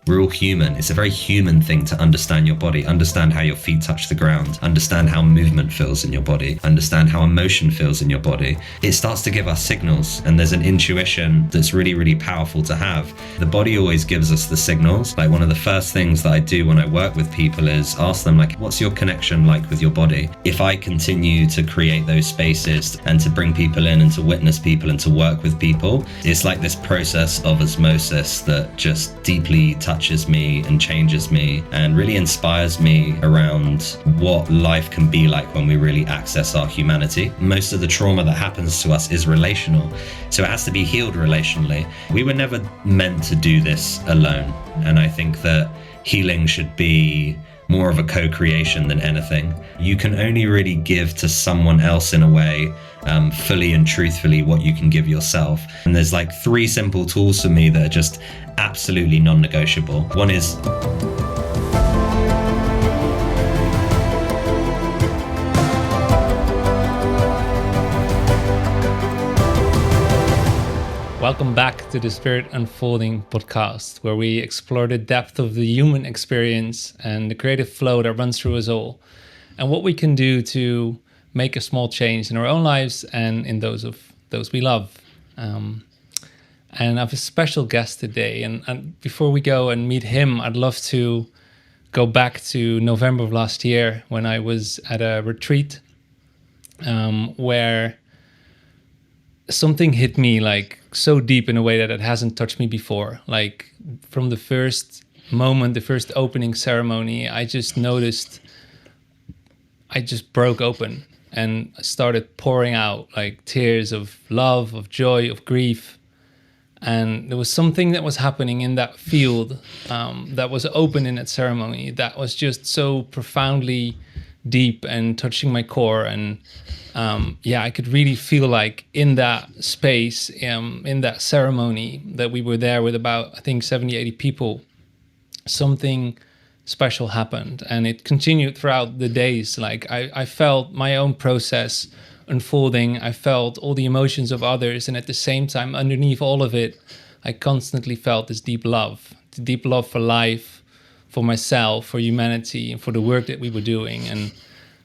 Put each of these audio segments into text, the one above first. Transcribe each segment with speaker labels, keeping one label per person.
Speaker 1: We're all human. It's a very human thing to understand your body, understand how your feet touch the ground, understand how movement feels in your body, understand how emotion feels in your body. It starts to give us signals, and there's an intuition that's really, really powerful to have. The body always gives us the signals. Like, one of the first things that I do when I work with people is ask them, like, what's your connection like with your body? If I continue to create those spaces and to bring people in and to witness people and to work with people, it's like this process of osmosis that just deeply touches me and changes me and really inspires me around what life can be like when we really access our humanity. Most of the trauma that happens to us is relational, so it has to be healed relationally. We were never meant to do this alone, and I think that healing should be more of a co-creation than anything. You can only really give to someone else in a way, fully and truthfully, what you can give yourself. And there's like 3 simple tools for me that are just absolutely non-negotiable. One is
Speaker 2: welcome back to the Spirit Unfolding podcast, where we explore the depth of the human experience and the creative flow that runs through us all, and what we can do to make a small change in our own lives and in those of those we love. And I have a special guest today, and before we go and meet him, I'd love to go back to November of last year when I was at a retreat where something hit me like so deep in a way that it hasn't touched me before. Like, from the first moment, the first opening ceremony, I just noticed I just broke open and started pouring out like tears of love, of joy, of grief. And there was something that was happening in that field that was open in that ceremony that was just so profoundly deep and touching my core. And I could really feel like in that space, in that ceremony that we were there with about, I think, 70, 80 people, something special happened. And it continued throughout the days. Like, I felt my own process unfolding. I felt all the emotions of others. And at the same time, underneath all of it, I constantly felt this deep love for life, for myself, for humanity, and for the work that we were doing. And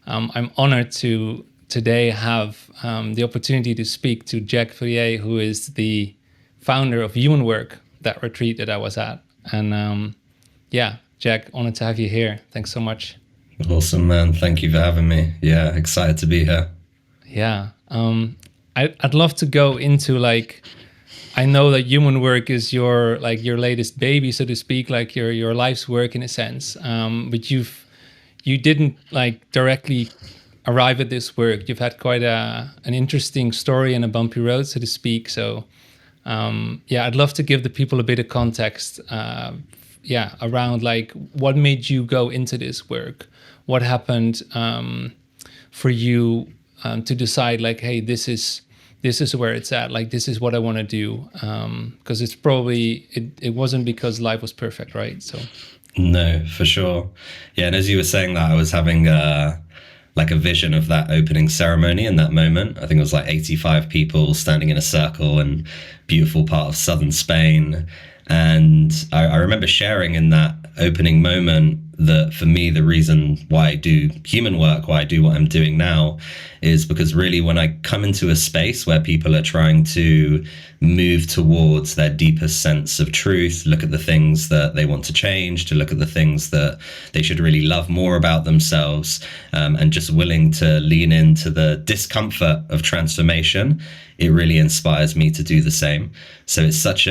Speaker 2: I'm honored to today have the opportunity to speak to Jack Villiers, who is the founder of Human Work, that retreat that I was at. And Jack, honored to have you here. Thanks so much.
Speaker 1: awesome, man. Thank you for having me. Yeah, excited to be here.
Speaker 2: Yeah. I'd love to go into, like, I know that Human Work is your latest baby, so to speak, like your life's work in a sense. But you didn't like directly arrive at this work. You've had quite an interesting story and a bumpy road, so to speak. So I'd love to give the people a bit of context around like what made you go into this work, what happened for you to decide like, hey, this is where it's at, like this is what I want to do, because it's probably it wasn't because life was perfect, right? So
Speaker 1: no, for sure. Yeah, and as you were saying that, I was having like a vision of that opening ceremony in that moment. I think it was like 85 people standing in a circle in beautiful part of southern Spain. And I remember sharing in that opening moment that for me, the reason why I do human work, why I do what I'm doing now, is because really when I come into a space where people are trying to move towards their deepest sense of truth, look at the things that they want to change, to look at the things that they should really love more about themselves, and just willing to lean into the discomfort of transformation, it really inspires me to do the same. So it's such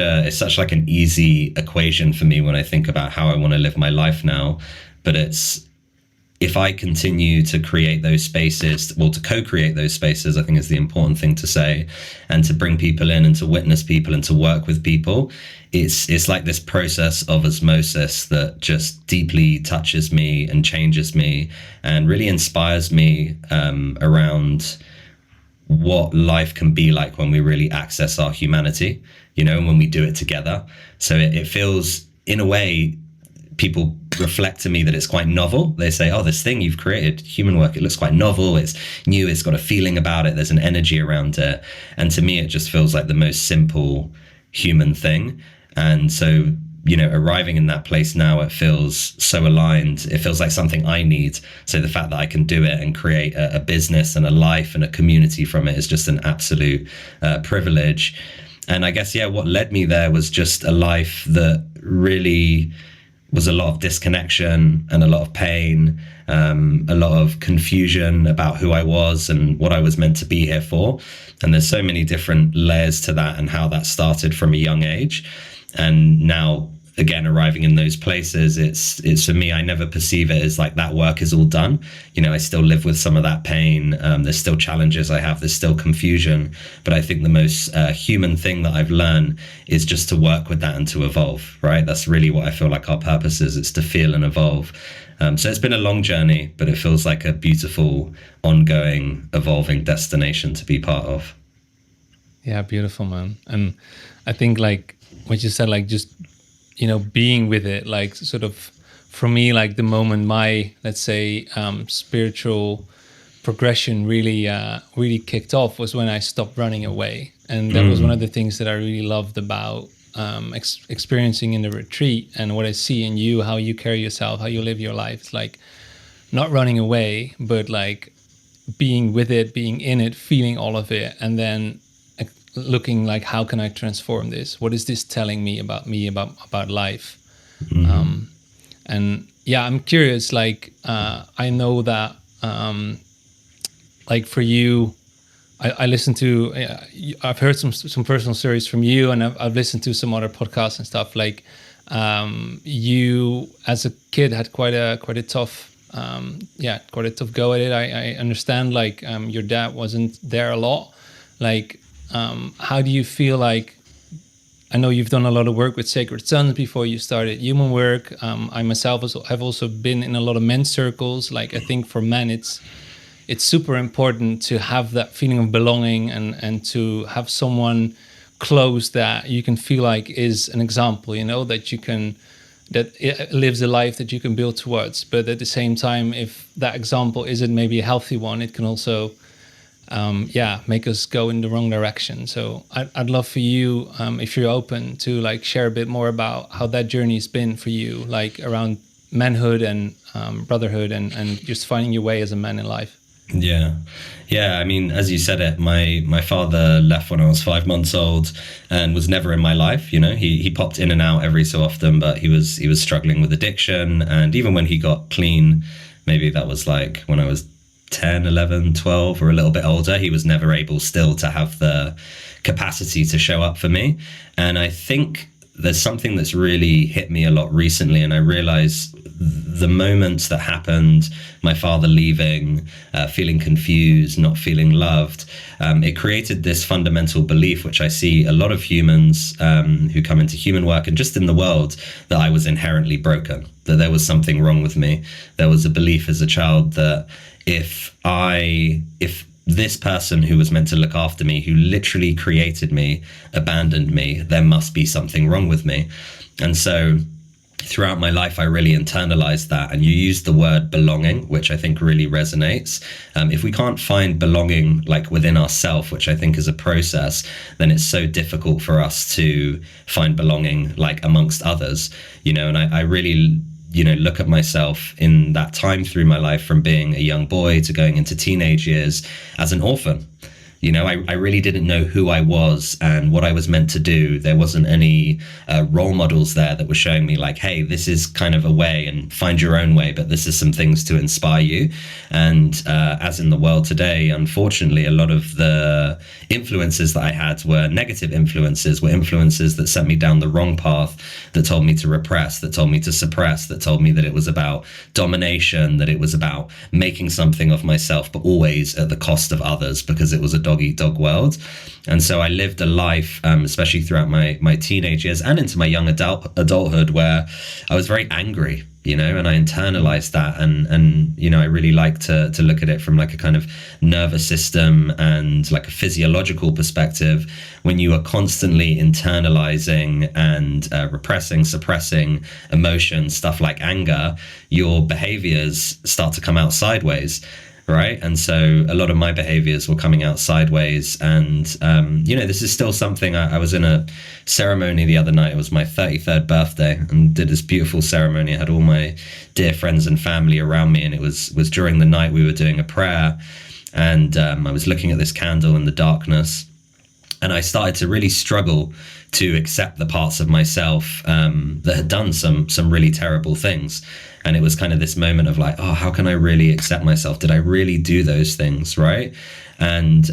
Speaker 1: like an easy equation for me when I think about how I want to live my life now. But it's, if I continue to create those spaces, well, to co-create those spaces, I think is the important thing to say, and to bring people in and to witness people and to work with people, it's like this process of osmosis that just deeply touches me and changes me and really inspires me around what life can be like when we really access our humanity, you know, and when we do it together. So it feels, in a way, people reflect to me that it's quite novel. They say, oh, this thing you've created, human work, it looks quite novel, it's new, it's got a feeling about it, there's an energy around it. And to me, it just feels like the most simple human thing. And so arriving in that place now, it feels so aligned. It feels like something I need. So the fact that I can do it and create a business and a life and a community from it is just an absolute privilege. And I guess, what led me there was just a life that really was a lot of disconnection and a lot of pain, a lot of confusion about who I was and what I was meant to be here for. And there's so many different layers to that and how that started from a young age. And now, again, arriving in those places, it's for me, I never perceive it as like that work is all done. I still live with some of that pain. There's still challenges I have. There's still confusion. But I think the most human thing that I've learned is just to work with that and to evolve, right? That's really what I feel like our purpose is. It's to feel and evolve. So it's been a long journey, but it feels like a beautiful, ongoing, evolving destination to be part of.
Speaker 2: Yeah, beautiful, man. And I think like what you said, like just being with it, like sort of for me, like the moment my, let's say, spiritual progression really kicked off was when I stopped running away. And that was one of the things that I really loved about experiencing in the retreat, and what I see in you, how you carry yourself, how you live your life. It's like not running away, but like being with it, being in it, feeling all of it, and then looking like, how can I transform this? What is this telling me, about life? And yeah, I'm curious, like, I know that, like for you, I listened to, I've heard some personal stories from you, and I've listened to some other podcasts and stuff. Like, you as a kid had quite a tough, quite a tough go at it. I understand, like, your dad wasn't there a lot. Like, how do you feel like, I know you've done a lot of work with Sacred Sons before you started human work. I myself have also been in a lot of men's circles. Like, I think for men, it's super important to have that feeling of belonging and to have someone close that you can feel like is an example, that it lives a life that you can build towards. But at the same time, if that example isn't maybe a healthy one, it can also make us go in the wrong direction. So I'd love for you, if you're open, to like share a bit more about how that journey has been for you, like around manhood and brotherhood and just finding your way as a man in life.
Speaker 1: Yeah. I mean, as you said it, my father left when I was 5 months old and was never in my life. He popped in and out every so often, but he was struggling with addiction. And even when he got clean, maybe that was like when I was 10, 11, 12, or a little bit older, he was never able still to have the capacity to show up for me. And I think there's something that's really hit me a lot recently, and I realize the moments that happened, my father leaving, feeling confused, not feeling loved, it created this fundamental belief, which I see a lot of humans who come into human work and just in the world, that I was inherently broken, that there was something wrong with me. There was a belief as a child that if this person who was meant to look after me, who literally created me, abandoned me, there must be something wrong with me. And so throughout my life, I really internalized that. And you used the word belonging, which I think really resonates. If we can't find belonging like within ourselves, which I think is a process, then it's so difficult for us to find belonging like amongst others, and I really look at myself in that time through my life, from being a young boy to going into teenage years, as an orphan. I really didn't know who I was and what I was meant to do. There wasn't any role models there that were showing me like, hey, this is kind of a way, and find your own way, but this is some things to inspire you. And as in the world today, unfortunately, a lot of the influences that I had were negative influences, were influences that sent me down the wrong path, that told me to repress, that told me to suppress, that told me that it was about domination, that it was about making something of myself, but always at the cost of others, because it was a dog-eat-dog world. And so I lived a life, especially throughout my teenage years and into my young adulthood, where I was very angry, and I internalized that. And I really like to look at it from like a kind of nervous system and like a physiological perspective. When you are constantly internalizing and repressing, suppressing emotions, stuff like anger, your behaviors start to come out sideways. right? And so a lot of my behaviors were coming out sideways. And, this is still something. I was in a ceremony the other night. It was my 33rd birthday, and did this beautiful ceremony. I had all my dear friends and family around me, and it was during the night we were doing a prayer. And I was looking at this candle in the darkness, and I started to really struggle to accept the parts of myself that had done some really terrible things. And it was kind of this moment of like, oh, how can I really accept myself? Did I really do those things, right? And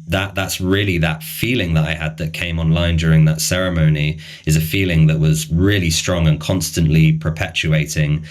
Speaker 1: that's really that feeling that I had that came online during that ceremony is a feeling that was really strong and constantly perpetuating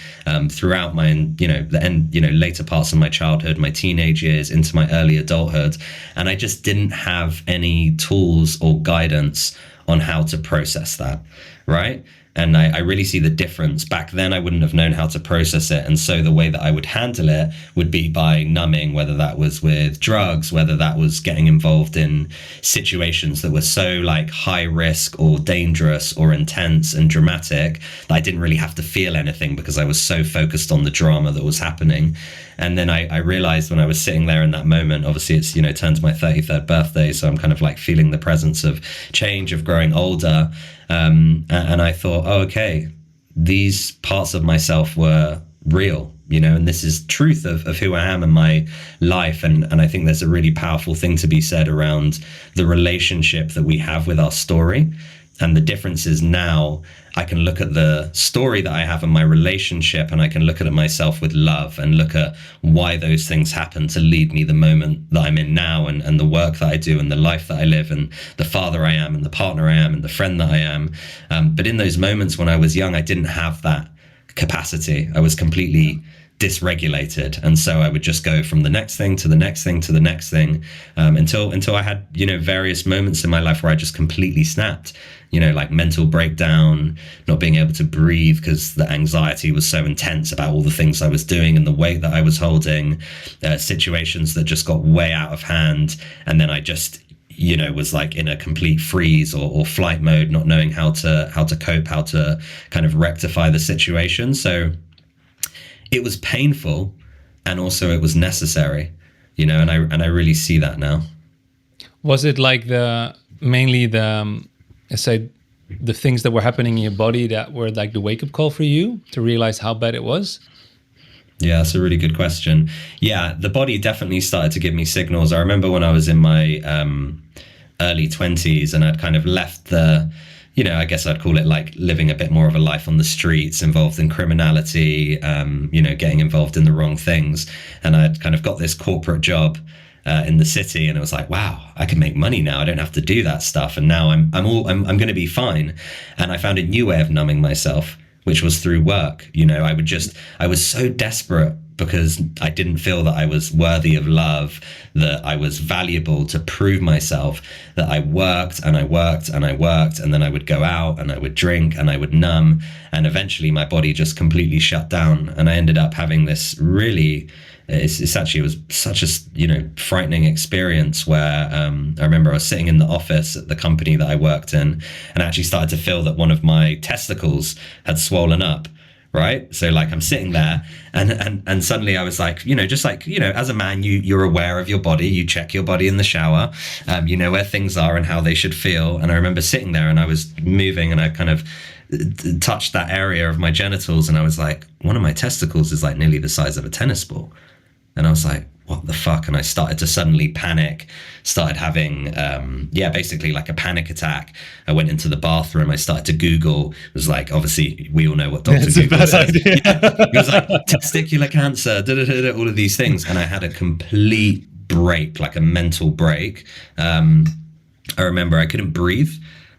Speaker 1: throughout my, later parts of my childhood, my teenage years, into my early adulthood. And I just didn't have any tools or guidance on how to process that, right? And I really see the difference. Back then, I wouldn't have known how to process it. And so the way that I would handle it would be by numbing, whether that was with drugs, whether that was getting involved in situations that were so like high risk or dangerous or intense and dramatic that I didn't really have to feel anything because I was so focused on the drama that was happening. And then I realized when I was sitting there in that moment, obviously it's, turns my 33rd birthday. So I'm kind of like feeling the presence of change, of growing older. And I thought, oh, okay, these parts of myself were real, and this is truth of who I am in my life. And I think there's a really powerful thing to be said around the relationship that we have with our story. And the difference is now I can look at the story that I have in my relationship, and I can look at it myself with love and look at why those things happen to lead me the moment that I'm in now, and the work that I do and the life that I live and the father I am and the partner I am and the friend that I am. But in those moments when I was young, I didn't have that capacity. I was completely dysregulated, and so I would just go from the next thing to the next thing to the next thing until I had various moments in my life where I just completely snapped, like mental breakdown, not being able to breathe because the anxiety was so intense about all the things I was doing and the weight that I was holding, situations that just got way out of hand, and then I just was like in a complete freeze or flight mode, not knowing how to cope, how to kind of rectify the situation. So it was painful, and also it was necessary, and I really see that now.
Speaker 2: Was it like mainly the things that were happening in your body that were like the wake-up call for you to realize how bad it was?
Speaker 1: Yeah, that's a really good question. Yeah, the body definitely started to give me signals. I remember when I was in my early 20s and I'd kind of left I guess I'd call it like living a bit more of a life on the streets, involved in criminality, getting involved in the wrong things. And I'd kind of got this corporate job in the city, and it was like, wow, I can make money now. I don't have to do that stuff. And now I'm going to be fine. And I found a new way of numbing myself, which was through work. I was so desperate because I didn't feel that I was worthy of love, that I was valuable to prove myself, that I worked and I worked and I worked, and then I would go out and I would drink and I would numb, and eventually my body just completely shut down. And I ended up having this really, it was such a frightening experience where I remember I was sitting in the office at the company that I worked in, and I actually started to feel that one of my testicles had swollen up. Right. So like I'm sitting there and suddenly I was like, just like, as a man, you're aware of your body. You check your body in the shower. You know where things are and how they should feel. And I remember sitting there and I was moving and I kind of touched that area of my genitals. And I was like, one of my testicles is like nearly the size of a tennis ball. And I was like, what the fuck? And I started to suddenly panic, started having, basically like a panic attack. I went into the bathroom. I started to Google. It was like, obviously, we all know what Dr. Google says. Yeah. It was like testicular cancer, all of these things. And I had a complete break, like a mental break. I remember I couldn't breathe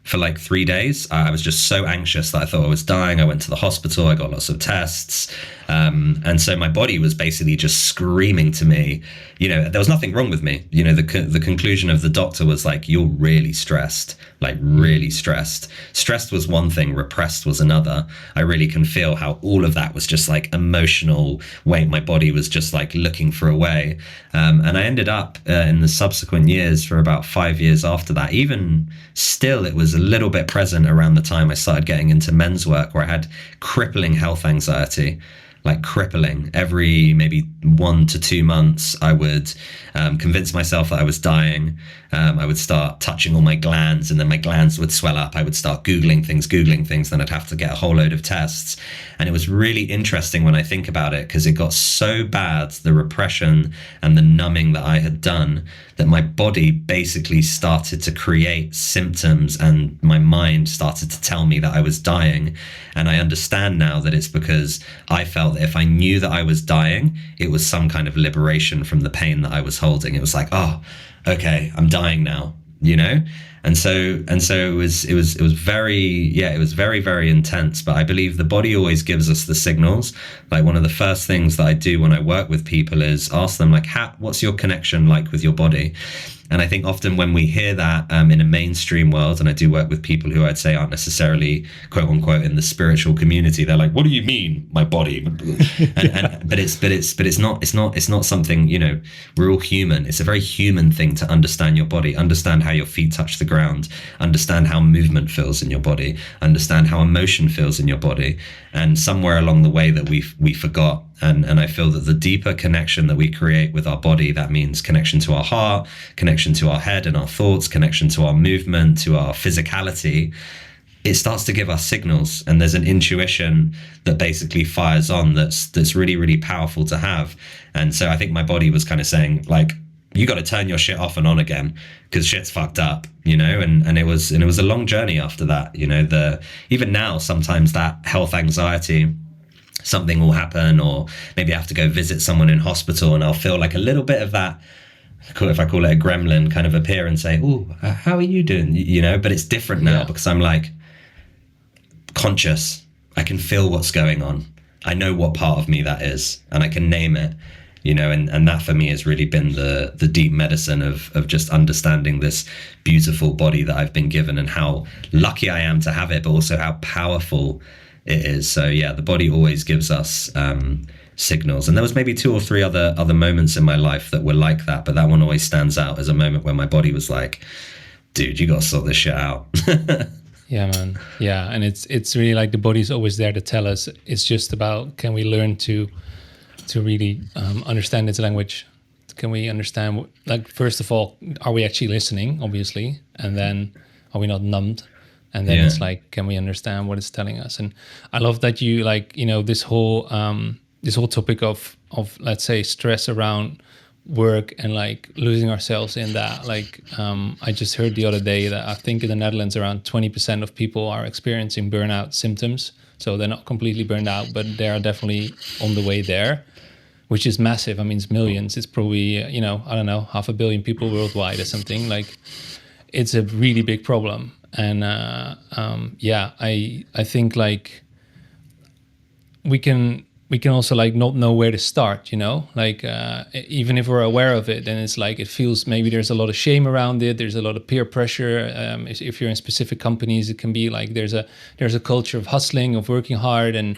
Speaker 1: for like 3 days. I was just so anxious that I thought I was dying. I went to the hospital. I got lots of tests. And so my body was basically just screaming to me, there was nothing wrong with me. The conclusion of the doctor was like, you're really stressed, like really stressed. Stressed was one thing, repressed was another. I really can feel how all of that was just like emotional weight. My body was just like looking for a way. And I ended up in the subsequent years, for about 5 years after that, even still, it was a little bit present around the time I started getting into men's work, where I had crippling health anxiety. Like crippling. Every maybe 1 to 2 months, I would convince myself that I was dying. I would start touching all my glands, and then my glands would swell up. I would start Googling things, then I'd have to get a whole load of tests. And it was really interesting when I think about it, because it got so bad, the repression and the numbing that I had done, that my body basically started to create symptoms, and my mind started to tell me that I was dying. And I understand now that it's because I felt that if I knew that I was dying, it was some kind of liberation from the pain that I was holding. It was like, oh, okay, I'm dying now, you know? And so it was very, very intense. But I believe the body always gives us the signals. Like, one of the first things that I do when I work with people is ask them, like, what's your connection like with your body? And I think often when we hear that in a mainstream world, and I do work with people who I'd say aren't necessarily quote unquote in the spiritual community, they're like, "What do you mean, my body?" but it's not something, you know. We're all human. It's a very human thing to understand your body, understand how your feet touch the ground, understand how movement feels in your body, understand how emotion feels in your body. And somewhere along the way that we forgot. And I feel that the deeper connection that we create with our body, that means connection to our heart, connection to our head and our thoughts, connection to our movement, to our physicality, it starts to give us signals. And there's an intuition that basically fires on that's really, really powerful to have. And so I think my body was kind of saying, like, you got to turn your shit off and on again, because shit's fucked up, you know. And it was a long journey after that, you know. Even now, sometimes that health anxiety, something will happen, or maybe I have to go visit someone in hospital, and I'll feel like a little bit of that, if I call it a gremlin, kind of appear and say, "Oh, how are you doing?" You know. But it's different now, because I'm like conscious. I can feel what's going on. I know what part of me that is, and I can name it. You know, and that for me has really been the deep medicine of just understanding this beautiful body that I've been given, and how lucky I am to have it, but also how powerful it is. So yeah, the body always gives us signals. And there was maybe 2 or 3 other moments in my life that were like that, but that one always stands out as a moment where my body was like, dude, you got to sort this shit out.
Speaker 2: Yeah, man. Yeah, and it's really like the body's always there to tell us. It's just about, can we learn to really understand its language? Can we understand, like, first of all, are we actually listening, obviously? And then are we not numbed? And then it's like, can we understand what it's telling us? And I love that you, like, you know, this whole topic of let's say stress around work and like losing ourselves in that. Like, I just heard the other day that I think in the Netherlands around 20% of people are experiencing burnout symptoms. So they're not completely burned out, but they are definitely on the way there, which is massive. I mean, it's millions. It's probably, you know, I don't know, 500 million people worldwide or something. Like, it's a really big problem. And I think like we can also like not know where to start, you know, like even if we're aware of it, then it's like it feels, maybe there's a lot of shame around it. There's a lot of peer pressure. If you're in specific companies, it can be like there's a culture of hustling, of working hard, and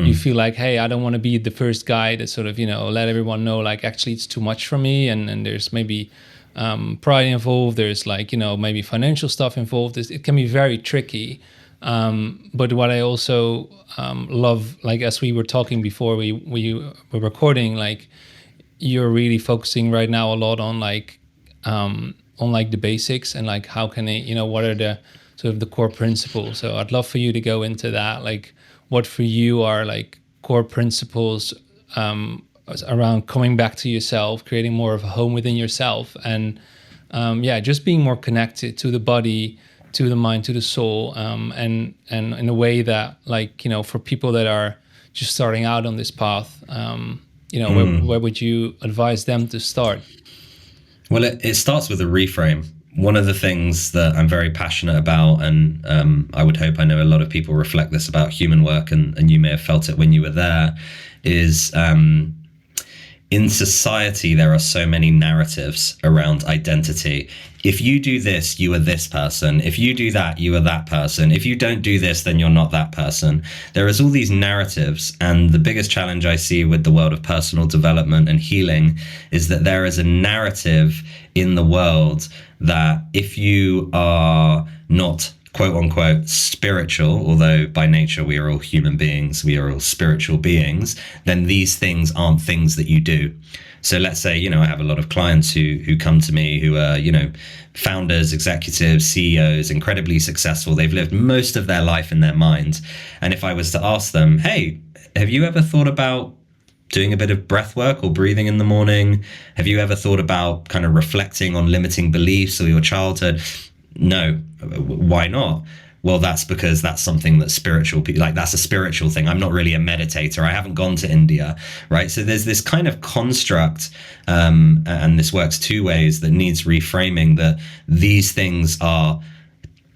Speaker 2: you feel like, hey, I don't want to be the first guy that sort of, you know, let everyone know like actually it's too much for me, and there's maybe pride involved. There's like, you know, maybe financial stuff involved. It can be very tricky. But what I also love, like as we were talking before we were recording, like you're really focusing right now a lot on like the basics, and like how can it, you know, what are the sort of the core principles. So I'd love for you to go into that, like what for you are like core principles around coming back to yourself, creating more of a home within yourself, and just being more connected to the body, to the mind, to the soul, and in a way that, like, you know, for people that are just starting out on this path, you know, where would you advise them to start?
Speaker 1: Well, it starts with a reframe. One of the things that I'm very passionate about, and I would hope I know a lot of people reflect this about human work, and you may have felt it when you were there, is in society, there are so many narratives around identity. If you do this, you are this person. If you do that, you are that person. If you don't do this, then you're not that person. There is all these narratives. And the biggest challenge I see with the world of personal development and healing is that there is a narrative in the world that if you are not quote unquote spiritual, although by nature we are all human beings, we are all spiritual beings, then these things aren't things that you do. So let's say, I have a lot of clients who come to me who are, founders, executives, CEOs, incredibly successful. They've lived most of their life in their mind. And if I was to ask them, hey, have you ever thought about doing a bit of breath work or breathing in the morning? Have you ever thought about kind of reflecting on limiting beliefs or your childhood? No. Why not? Well, that's because that's something that spiritual people, like that's a spiritual thing. I'm not really a meditator. I haven't gone to India, right? So there's this kind of construct, and this works two ways, that needs reframing, that these things are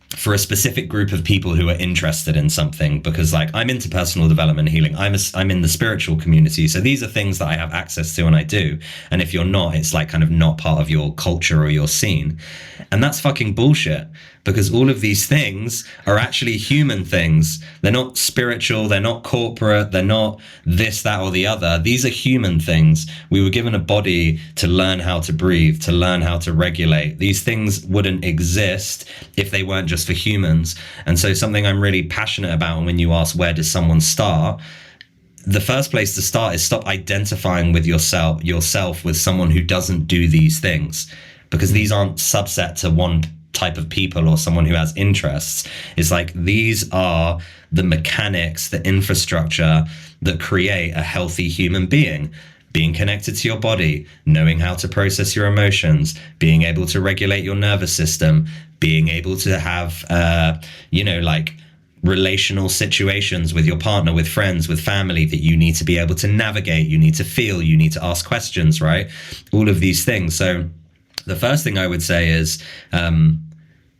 Speaker 1: for a specific group of people who are interested in something, because like I'm into personal development and healing. I'm in the spiritual community. So these are things that I have access to and I do. And if you're not, it's like kind of not part of your culture or your scene. And that's fucking bullshit, because all of these things are actually human things. They're not spiritual, they're not corporate, they're not this, that, or the other. These are human things. We were given a body to learn how to breathe, to learn how to regulate. These things wouldn't exist if they weren't just for humans. And so something I'm really passionate about, and when you ask where does someone start, the first place to start is stop identifying with yourself with someone who doesn't do these things, because these aren't subset to one type of people or someone who has interests. It's like these are the mechanics, the infrastructure that create a healthy human being. Being connected to your body, knowing how to process your emotions, being able to regulate your nervous system, being able to have, like relational situations with your partner, with friends, with family that you need to be able to navigate, you need to feel, you need to ask questions, right? All of these things. So the first thing I would say is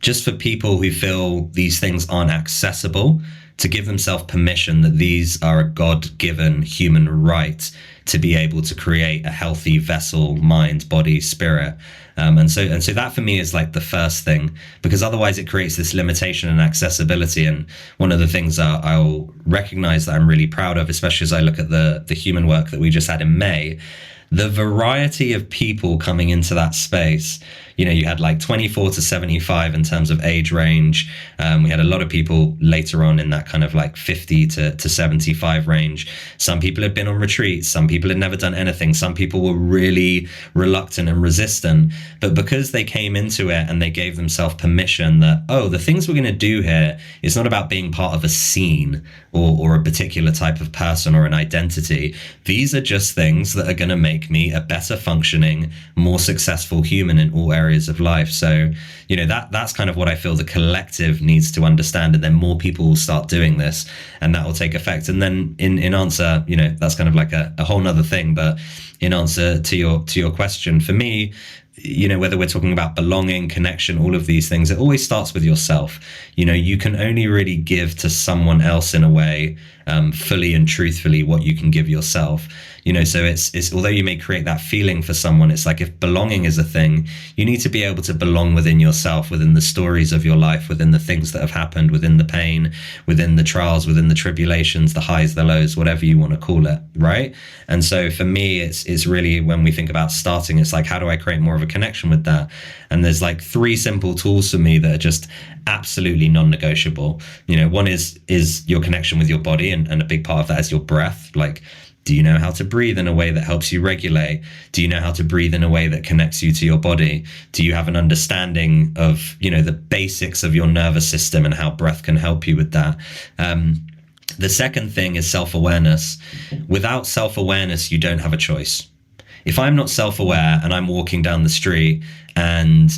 Speaker 1: just for people who feel these things aren't accessible, to give themselves permission that these are a God-given human right to be able to create a healthy vessel, mind, body, spirit. And so that for me is like the first thing, because otherwise it creates this limitation and accessibility. And one of the things I'll recognize that I'm really proud of, especially as I look at the human work that we just had in May, the variety of people coming into that space. You had like 24 to 75 in terms of age range. We had a lot of people later on in that kind of like 50 to 75 range. Some people had been on retreats. Some people had never done anything. Some people were really reluctant and resistant. But because they came into it and they gave themselves permission that, oh, the things we're going to do here is not about being part of a scene or a particular type of person or an identity. These are just things that are going to make me a better functioning, more successful human in all areas of life. So, that's kind of what I feel the collective needs to understand. And then more people will start doing this and that will take effect. And then in answer, that's kind of like a whole nother thing. But in answer to your question, for me, whether we're talking about belonging, connection, all of these things, it always starts with yourself. You can only really give to someone else in a way, fully and truthfully what you can give yourself. So it's although you may create that feeling for someone, it's like if belonging is a thing, you need to be able to belong within yourself, within the stories of your life, within the things that have happened, within the pain, within the trials, within the tribulations, the highs, the lows, whatever you want to call it, right? And so for me, it's really, when we think about starting, it's like, how do I create more of a connection with that? And there's like 3 simple tools for me that are just absolutely non-negotiable. One is your connection with your body, and a big part of that is your breath. Like, do you know how to breathe in a way that helps you regulate? Do you know how to breathe in a way that connects you to your body? Do you have an understanding of, the basics of your nervous system and how breath can help you with that? The second thing is self-awareness. Without self-awareness, you don't have a choice. If I'm not self-aware and I'm walking down the street and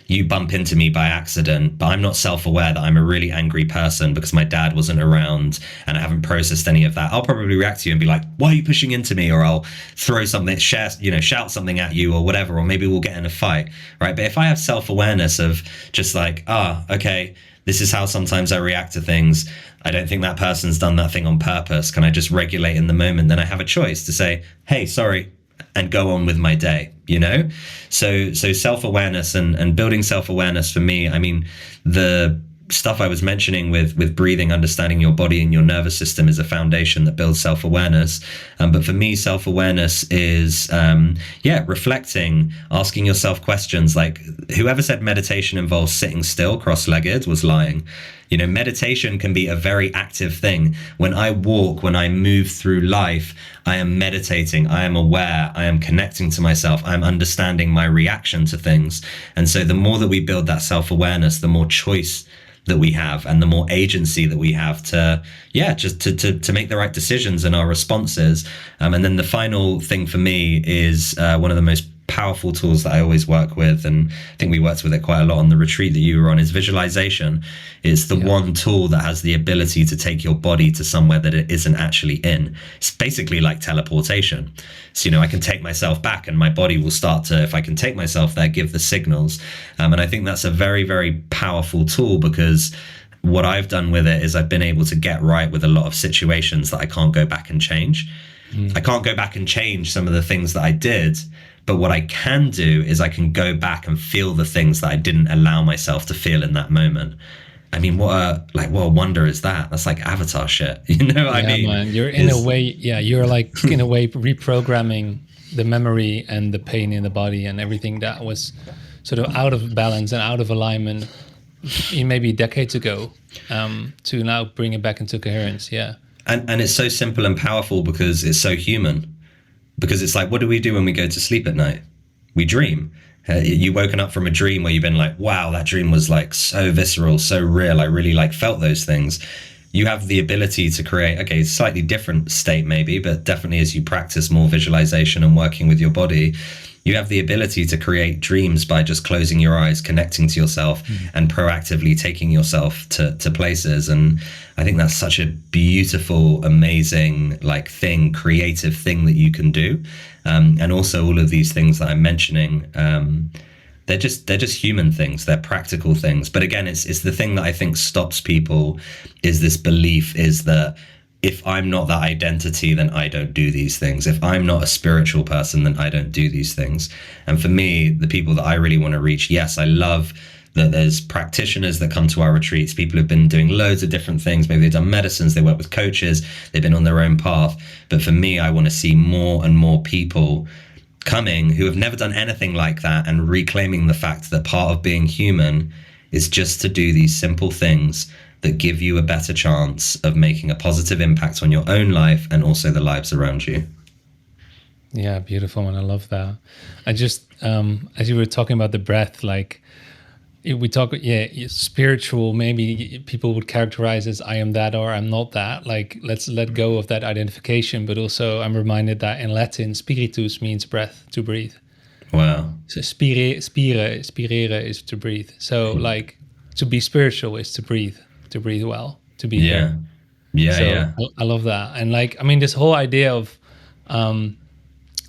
Speaker 1: you bump into me by accident, but I'm not self-aware that I'm a really angry person because my dad wasn't around and I haven't processed any of that, I'll probably react to you and be like, why are you pushing into me? Or I'll throw something, shout something at you or whatever, or maybe we'll get in a fight, right? But if I have self-awareness of just like, okay, this is how sometimes I react to things. I don't think that person's done that thing on purpose. Can I just regulate in the moment? Then I have a choice to say, hey, sorry, and go on with my day, So self-awareness and building self-awareness for me, I mean, the stuff I was mentioning with breathing, understanding your body and your nervous system is a foundation that builds self-awareness. But for me, self-awareness is reflecting, asking yourself questions. Like, whoever said meditation involves sitting still cross-legged was lying. You know, meditation can be a very active thing. When I walk, when I move through life, I am meditating, I am aware, I am connecting to myself, I'm understanding my reaction to things. And so the more that we build that self-awareness, the more choice that we have and the more agency that we have to make the right decisions in our responses. And then the final thing for me is one of the most powerful tools that I always work with, and I think we worked with it quite a lot on the retreat that you were on, is visualization. It's the one tool that has the ability to take your body to somewhere that it isn't actually in. It's basically like teleportation. So, you know, I can take myself back and my body will start to, if I can take myself there, give the signals. And I think that's a very, very powerful tool, because what I've done with it is I've been able to get right with a lot of situations that I can't go back and change. I can't go back and change some of the things that I did, but what I can do is I can go back and feel the things that I didn't allow myself to feel in that moment. I mean, what a wonder is that? That's like Avatar shit. You know what I mean?
Speaker 2: Man, you're in a way, you're like in a way reprogramming the memory and the pain in the body and everything that was sort of out of balance and out of alignment maybe decades ago, to now bring it back into coherence. Yeah.
Speaker 1: And it's so simple and powerful because it's so human. Because it's like, what do we do when we go to sleep at night? We dream. You woken up from a dream where you've been like, wow, that dream was like so visceral, so real. I really like felt those things. You have the ability to create, okay, slightly different state maybe, but definitely as you practice more visualization and working with your body, you have the ability to create dreams by just closing your eyes, connecting to yourself, and proactively taking yourself to places. And I think that's such a beautiful, amazing, like creative thing that you can do. And also all of these things that I'm mentioning, they're just human things. They're practical things. But again, it's the thing that I think stops people is this belief is that if I'm not that identity, then I don't do these things. If I'm not a spiritual person, then I don't do these things. And for me, the people that I really want to reach, yes, I love that there's practitioners that come to our retreats. People have been doing loads of different things. Maybe they've done medicines, they work with coaches, they've been on their own path. But for me, I want to see more and more people coming who have never done anything like that and reclaiming the fact that part of being human is just to do these simple things that give you a better chance of making a positive impact on your own life and also the lives around you.
Speaker 2: Yeah, beautiful, and I love that. I just, as you were talking about the breath, like we talk, spiritual, maybe people would characterize as I am that or I'm not that. Like, let's let go of that identification. But also I'm reminded that in Latin, spiritus means breath, to breathe.
Speaker 1: Wow.
Speaker 2: So spirere is to breathe. So like to be spiritual is to breathe well, to be here.
Speaker 1: Yeah.
Speaker 2: I love that. And like, I mean, this whole idea of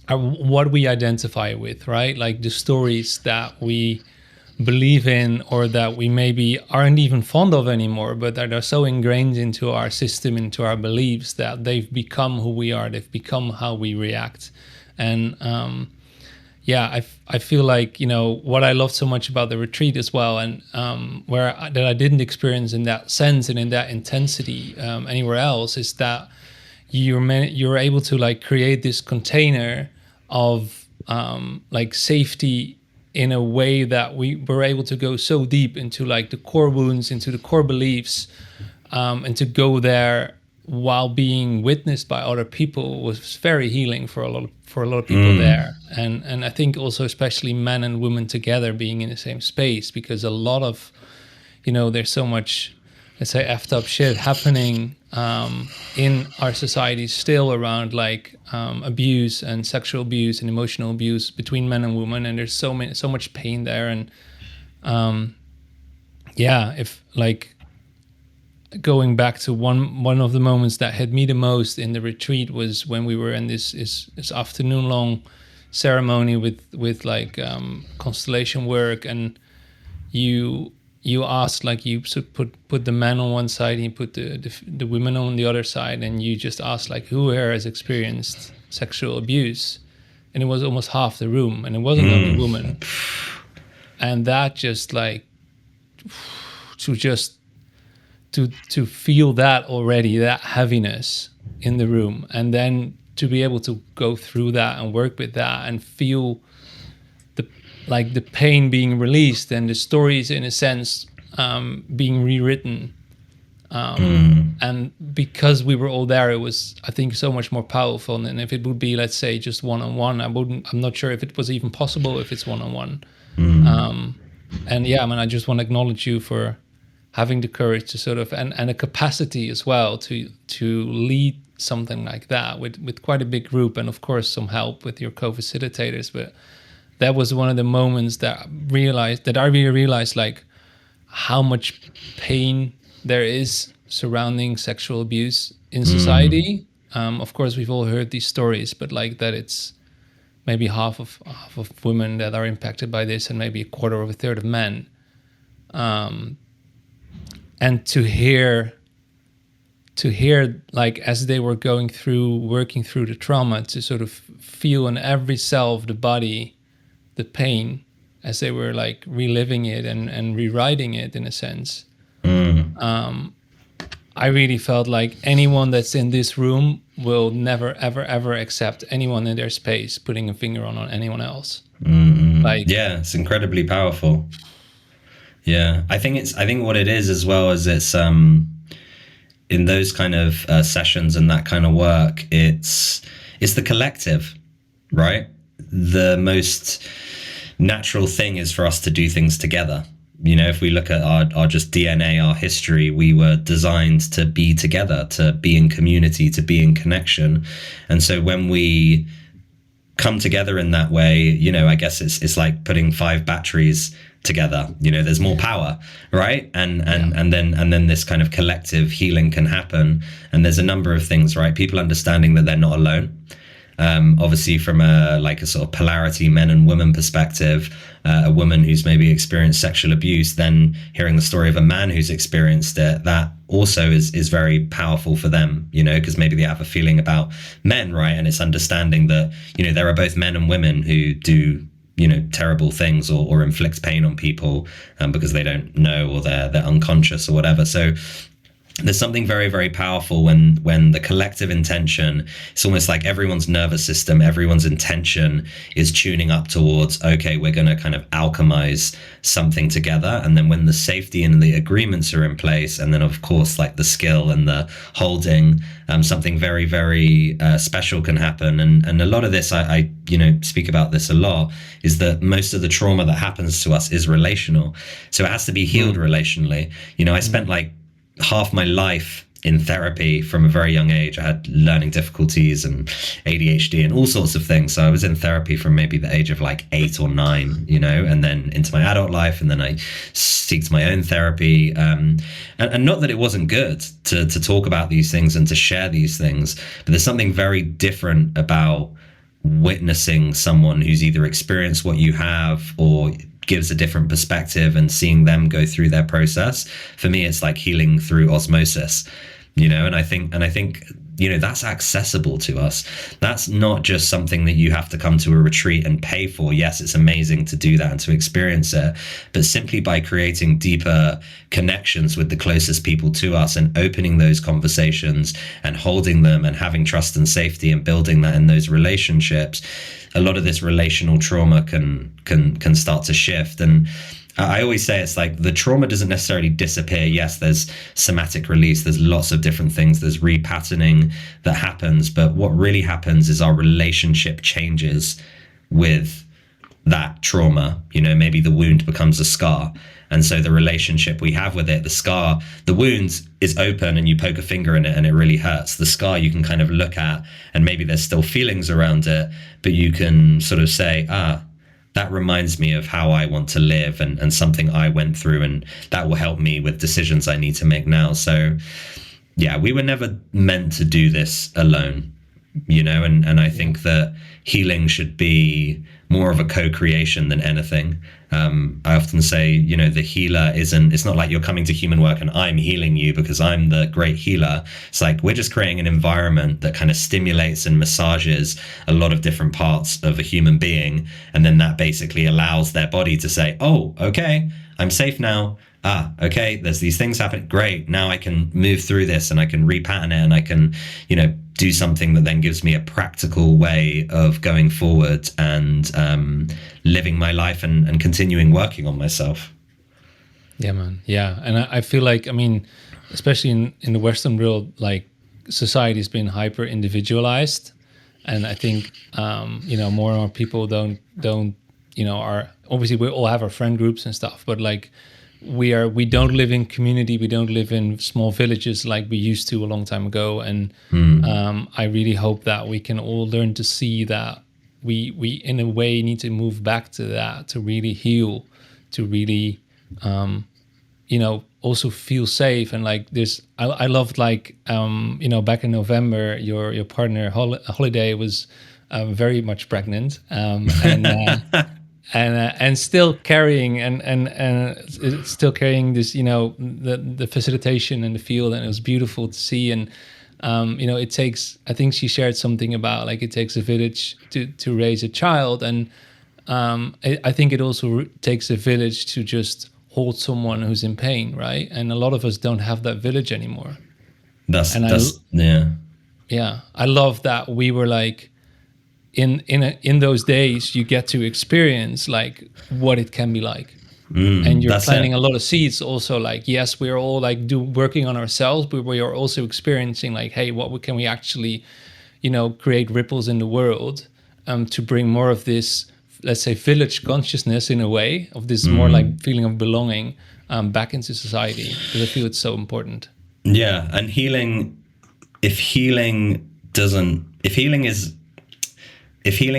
Speaker 2: what we identify with, right? Like the stories that we believe in or that we maybe aren't even fond of anymore, but that are so ingrained into our system, into our beliefs, that they've become who we are. They've become how we react. And I feel like, you know, what I loved so much about the retreat as well, and that I didn't experience in that sense and in that intensity anywhere else, is that you're able to like create this container of like safety in a way that we were able to go so deep into like the core wounds, into the core beliefs, and to go there while being witnessed by other people was very healing for a lot of people there. And I think also especially men and women together being in the same space, because a lot of, you know, there's so much, let's say, effed up shit happening in our society still around like abuse and sexual abuse and emotional abuse between men and women, and there's so much pain there. And if like going back to one of the moments that hit me the most in the retreat was when we were in this afternoon long ceremony with like constellation work, and you asked, like, you put the men on one side and you put the women on the other side, and you just asked like, who here has experienced sexual abuse? And it was almost half the room, and it wasn't only women. And that just like to just to feel that already, that heaviness in the room, and then to be able to go through that and work with that and feel the pain being released and the stories in a sense being rewritten. And because we were all there, it was, I think, so much more powerful than if it would be, let's say, just one-on-one. I'm not sure if it was even possible if it's one-on-one. And yeah, I mean, I just want to acknowledge you for having the courage to sort of, and a capacity as well to lead something like that with quite a big group, and of course some help with your co-facilitators. But that was one of the moments that I really realized like how much pain there is surrounding sexual abuse in society. Of course, we've all heard these stories, but like that it's maybe half of women that are impacted by this, and maybe a quarter or a third of men. And to hear like as they were working through the trauma, to sort of feel in every cell of the body the pain as they were like reliving it and rewriting it in a sense. I really felt like anyone that's in this room will never, ever, ever accept anyone in their space putting a finger on anyone else. Like,
Speaker 1: yeah, it's incredibly powerful. Yeah, I think what it is as well is it's in those kind of sessions and that kind of work, it's the collective, right? The most natural thing is for us to do things together. You know, if we look at our just DNA, our history, we were designed to be together, to be in community, to be in connection. And so when we come together in that way, you know, I guess it's like putting 5 batteries together. You know, there's more power, right? And then this kind of collective healing can happen. And there's a number of things, right? People understanding that they're not alone. Obviously from a sort of polarity men and women perspective, a woman who's maybe experienced sexual abuse, then hearing the story of a man who's experienced it, that also is very powerful for them, you know, because maybe they have a feeling about men, right? And it's understanding that, you know, there are both men and women who do, you know, terrible things or inflict pain on people because they don't know, or they're unconscious or whatever. So there's something very, very powerful when the collective intention, it's almost like everyone's nervous system, everyone's intention is tuning up towards, okay, we're going to kind of alchemize something together. And then when the safety and the agreements are in place, and then of course, like the skill and the holding, something very, very special can happen. And a lot of this, I you know, speak about this a lot, is that most of the trauma that happens to us is relational. So it has to be healed relationally. You know, I spent like half my life in therapy from a very young age. I had learning difficulties and ADHD and all sorts of things. So I was in therapy from maybe the age of like 8 or 9, you know, and then into my adult life. And then I seeked my own therapy. And not that it wasn't good to talk about these things and to share these things, but there's something very different about witnessing someone who's either experienced what you have or gives a different perspective and seeing them go through their process. For me, it's like healing through osmosis, you know, and I think, you know, that's accessible to us. That's not just something that you have to come to a retreat and pay for. Yes, it's amazing to do that and to experience it, but simply by creating deeper connections with the closest people to us and opening those conversations and holding them and having trust and safety and building that in those relationships, a lot of this relational trauma can start to shift. And I always say it's like the trauma doesn't necessarily disappear. Yes, there's somatic release, there's lots of different things, there's repatterning that happens, but what really happens is our relationship changes with that trauma. You know, maybe the wound becomes a scar, and so the relationship we have with it, the scar, the wound is open and you poke a finger in it and it really hurts. The scar you can kind of look at and maybe there's still feelings around it, but you can sort of say, that reminds me of how I want to live and something I went through, and that will help me with decisions I need to make now. So yeah, we were never meant to do this alone, you know, and I think that healing should be more of a co-creation than anything. I often say, you know, the healer it's not like you're coming to human work and I'm healing you because I'm the great healer. It's like we're just creating an environment that kind of stimulates and massages a lot of different parts of a human being. And then that basically allows their body to say, oh, okay, I'm safe now. okay, there's these things happening. Great. Now I can move through this and I can repattern it and I can, do something that then gives me a practical way of going forward and living my life and continuing working on myself.
Speaker 2: Yeah, man. Yeah. And I feel like, I mean, especially in the Western world, like society has been hyper individualized. And I think, more and more people don't, are obviously we all have our friend groups and stuff, but like we don't live in community. We don't live in small villages like we used to a long time ago. And I really hope that we can all learn to see that we in a way need to move back to that, to really heal, to really, also feel safe. And like this, I loved like, back in November, your partner Holiday was very much pregnant, and still carrying and still carrying this, the facilitation in the field, and it was beautiful to see. And it takes, I think she shared something about like it takes a village to raise a child, and I think it also takes a village to just hold someone who's in pain, right? And a lot of us don't have that village anymore. Yeah, I love that we were like in those days you get to experience like what it can be like. And you're planting a lot of seeds also, like, yes, we're all like working on ourselves, but we are also experiencing like, hey, what can we actually, create ripples in the world to bring more of this, let's say, village consciousness in a way, of this more like feeling of belonging back into society, because I feel it's so important.
Speaker 1: Yeah, and if healing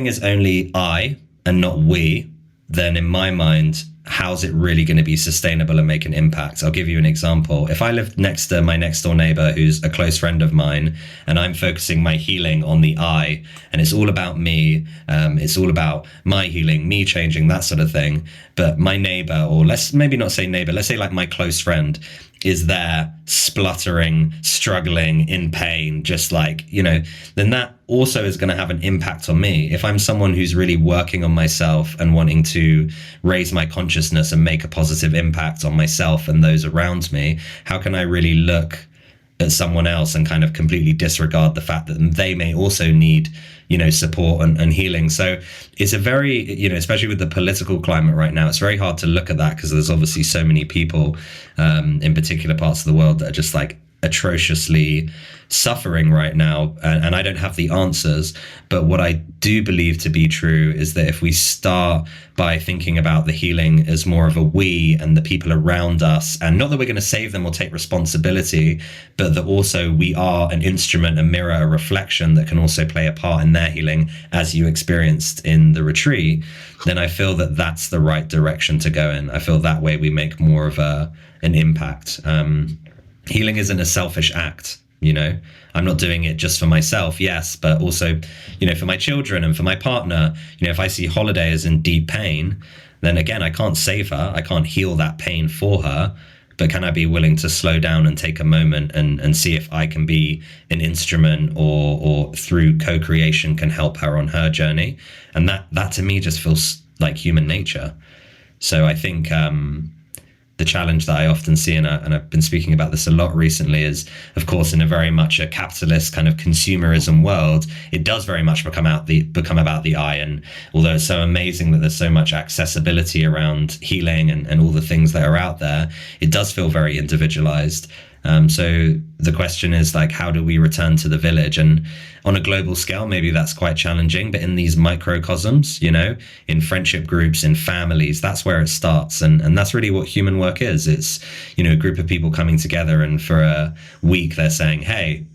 Speaker 1: is only I and not we, then in my mind, how's it really going to be sustainable and make an impact? I'll give you an example. If I lived next to my next door neighbor, who's a close friend of mine, and I'm focusing my healing on the I, and it's all about me, it's all about my healing, me changing, that sort of thing. But my neighbor, or let's maybe not say neighbor, let's say like my close friend, is there spluttering, struggling, in pain, just like, then that also is going to have an impact on me. If I'm someone who's really working on myself and wanting to raise my consciousness and make a positive impact on myself and those around me, how can I really look at someone else and kind of completely disregard the fact that they may also need, support and healing? So it's a very, especially with the political climate right now, it's very hard to look at that, because there's obviously so many people in particular parts of the world that are just like atrociously suffering right now, and I don't have the answers. But what I do believe to be true is that if we start by thinking about the healing as more of a we and the people around us, and not that we're going to save them or take responsibility, but that also we are an instrument, a mirror, a reflection that can also play a part in their healing, as you experienced in the retreat, then I feel that that's the right direction to go in. I feel that way we make more of an impact. Healing isn't a selfish act. I'm not doing it just for myself, yes, but also, for my children and for my partner. If I see Holiday is in deep pain, then again, I can't save her. I can't heal that pain for her. But can I be willing to slow down and take a moment and see if I can be an instrument or through co-creation can help her on her journey? And that to me just feels like human nature. So I think the challenge that I often see, and I've been speaking about this a lot recently, is, of course, in a very much a capitalist kind of consumerism world, it does very much become about the I. And although it's so amazing that there's so much accessibility around healing and all the things that are out there, it does feel very individualized. So the question is, like, how do we return to the village? And on a global scale, maybe that's quite challenging, but in these microcosms, in friendship groups, in families, that's where it starts. And that's really what human work is. It's, a group of people coming together, and for a week, they're saying, hey,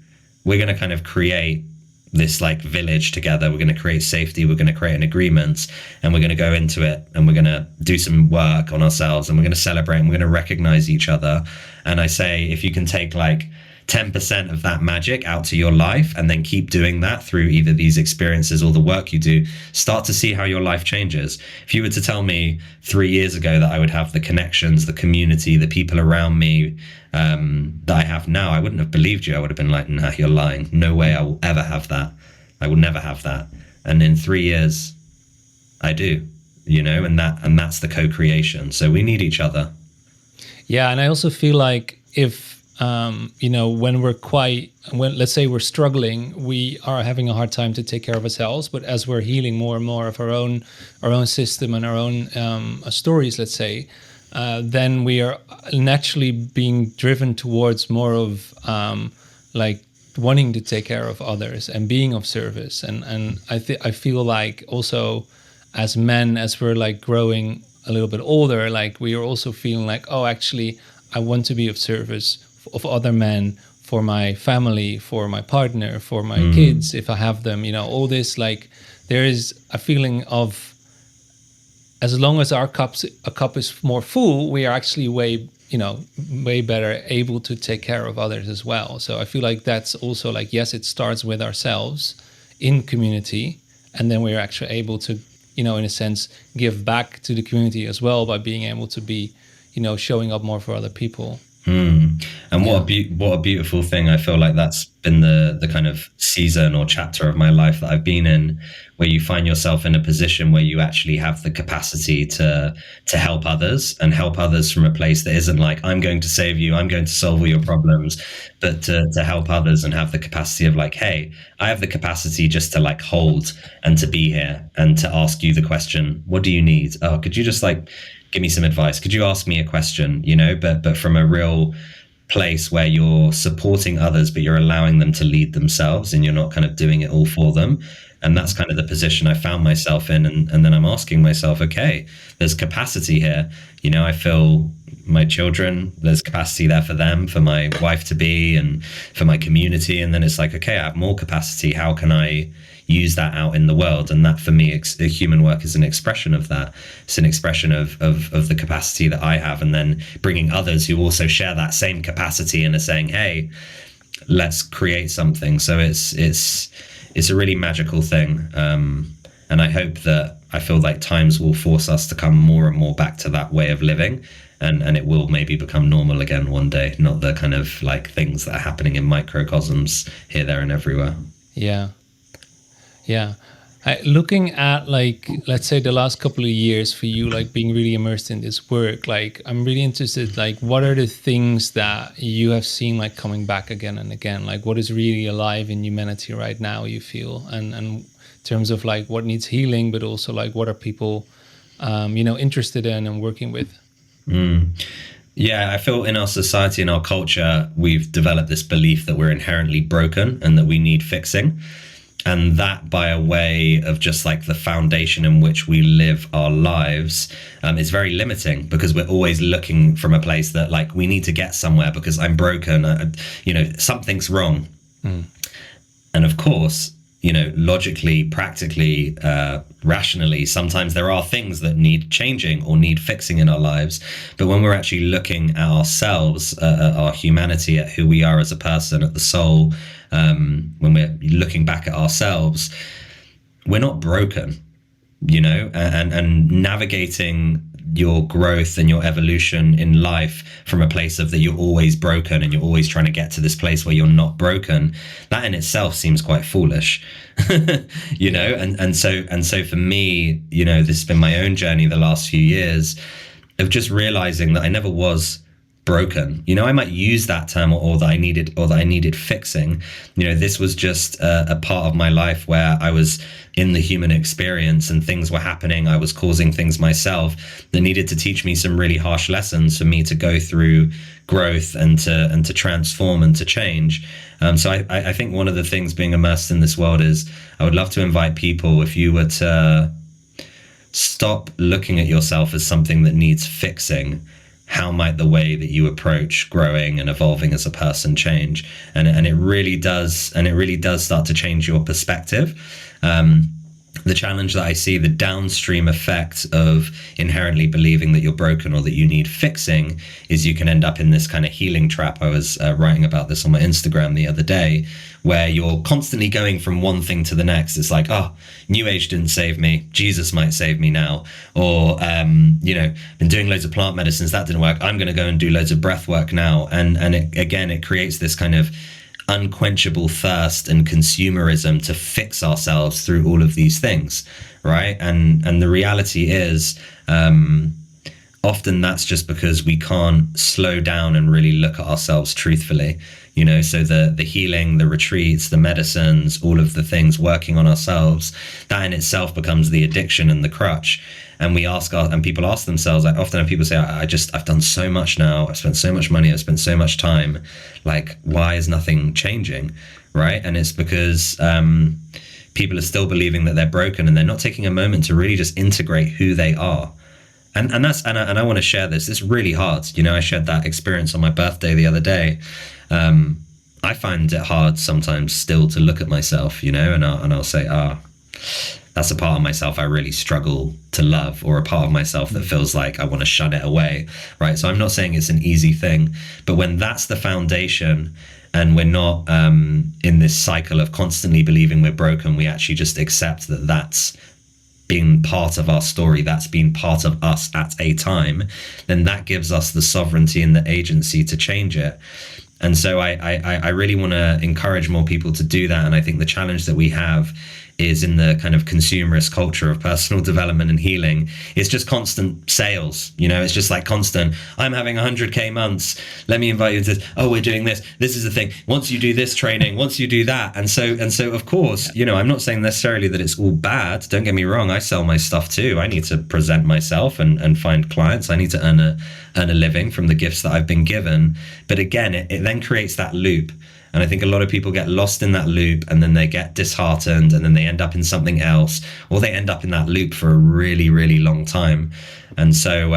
Speaker 1: we're going to kind of create this like village together. We're going to create safety. We're going to create an agreement, and we're going to go into it, and we're going to do some work on ourselves, and we're going to celebrate, and we're going to recognize each other. And I say, if you can take like 10% of that magic out to your life and then keep doing that through either these experiences or the work you do, start to see how your life changes. If you were to tell me 3 years ago that I would have the connections, the community, the people around me that I have now, I wouldn't have believed you. I would have been like, nah, you're lying. No way I will ever have that. I will never have that. And in 3 years, I do, and that's the co-creation. So we need each other.
Speaker 2: Yeah, and I also feel like if when let's say we're struggling, we are having a hard time to take care of ourselves. But as we're healing more and more of our own system and our own stories, let's say, then we are naturally being driven towards more of like wanting to take care of others and being of service. And I feel like also as men, as we're like growing a little bit older, like we are also feeling like, oh, actually, I want to be of service of other men, for my family, for my partner, for my kids, if I have them, all this, like there is a feeling of, as long as a cup is more full, we are actually way better able to take care of others as well. So I feel like that's also like, yes, it starts with ourselves in community, and then we're actually able to, in a sense, give back to the community as well by being able to be, showing up more for other people.
Speaker 1: And what a beautiful thing. I feel like that's been the kind of season or chapter of my life that I've been in, where you find yourself in a position where you actually have the capacity to help others, and help others from a place that isn't like, I'm going to save you, I'm going to solve all your problems, but to help others and have the capacity of like, hey, I have the capacity just to like hold and to be here and to ask you the question, what do you need? Oh, could you just like give me some advice? Could you ask me a question? But from a real place where you're supporting others, but you're allowing them to lead themselves, and you're not kind of doing it all for them. And that's kind of the position I found myself in. And then I'm asking myself, okay, there's capacity here. I feel my children, there's capacity there for them, for my wife to be, and for my community. And then it's like, okay, I have more capacity. How can I use that out in the world? And that for me, human work is an expression of that. It's an expression of the capacity that I have, and then bringing others who also share that same capacity and are saying, hey, let's create something. So it's a really magical thing. And I hope that, I feel like times will force us to come more and more back to that way of living, and it will maybe become normal again one day, not the kind of like things that are happening in microcosms here, there, and everywhere.
Speaker 2: Yeah. Looking at, like, let's say the last couple of years for you, like being really immersed in this work, like I'm really interested, like what are the things that you have seen like coming back again and again? Like what is really alive in humanity right now, you feel? And in terms of like what needs healing, but also like what are people, interested in and working with?
Speaker 1: Yeah, I feel in our society, in our culture, we've developed this belief that we're inherently broken and that we need fixing. And that, by a way of just like the foundation in which we live our lives, is very limiting, because we're always looking from a place that like, we need to get somewhere because I'm broken, something's wrong. And of course, logically, practically, rationally, sometimes there are things that need changing or need fixing in our lives. But when we're actually looking at ourselves, at our humanity, at who we are as a person, at the soul, when we're looking back at ourselves, we're not broken, and navigating your growth and your evolution in life from a place of that you're always broken and you're always trying to get to this place where you're not broken, that in itself seems quite foolish. And so for me, this has been my own journey the last few years of just realizing that I never was broken. I might use that term, or that I needed fixing. This was just a part of my life where I was in the human experience and things were happening. I was causing things myself that needed to teach me some really harsh lessons for me to go through growth and to transform and to change. So I think one of the things being immersed in this world is, I would love to invite people, if you were to stop looking at yourself as something that needs fixing, how might the way that you approach growing and evolving as a person change? And it really does start to change your perspective. The challenge that I see, the downstream effect of inherently believing that you're broken or that you need fixing, is you can end up in this kind of healing trap. I was writing about this on my Instagram the other day, where you're constantly going from one thing to the next. It's like, oh, New Age didn't save me, Jesus might save me now. Or, been doing loads of plant medicines, that didn't work, I'm going to go and do loads of breath work now. And it creates this kind of unquenchable thirst and consumerism to fix ourselves through all of these things, right? And the reality is, often that's just because we can't slow down and really look at ourselves truthfully, you know. So the healing, the retreats, the medicines, all of the things, working on ourselves, that in itself becomes the addiction and the crutch. And and people ask themselves, like, often people say, I've done so much now, I've spent so much money, I've spent so much time, like, why is nothing changing, right? And it's because people are still believing that they're broken, and they're not taking a moment to really just integrate who they are. And I want to share this. It's really hard. You know, I shared that experience on my birthday the other day. I find it hard sometimes still to look at myself, you know, and I'll say, that's a part of myself I really struggle to love, or a part of myself that feels like I want to shun it away, right? So I'm not saying it's an easy thing, but when that's the foundation, and we're not in this cycle of constantly believing we're broken, we actually just accept that that's been part of our story, that's been part of us at a time, then that gives us the sovereignty and the agency to change it. And so I really want to encourage more people to do that. And I think the challenge that we have is in the kind of consumerist culture of personal development and healing. It's just constant sales, you know. It's just like constant, I'm having 100K months, let me invite you to this. Oh, we're doing this is the thing, once you do this training, once you do that. And so of course, you know, I'm not saying necessarily that it's all bad, don't get me wrong, I sell my stuff too. I need to present myself and find clients. I need to earn a living from the gifts that I've been given. But again, it then creates that loop. And I think a lot of people get lost in that loop, and then they get disheartened, and then they end up in something else, or they end up in that loop for a really, really long time. And so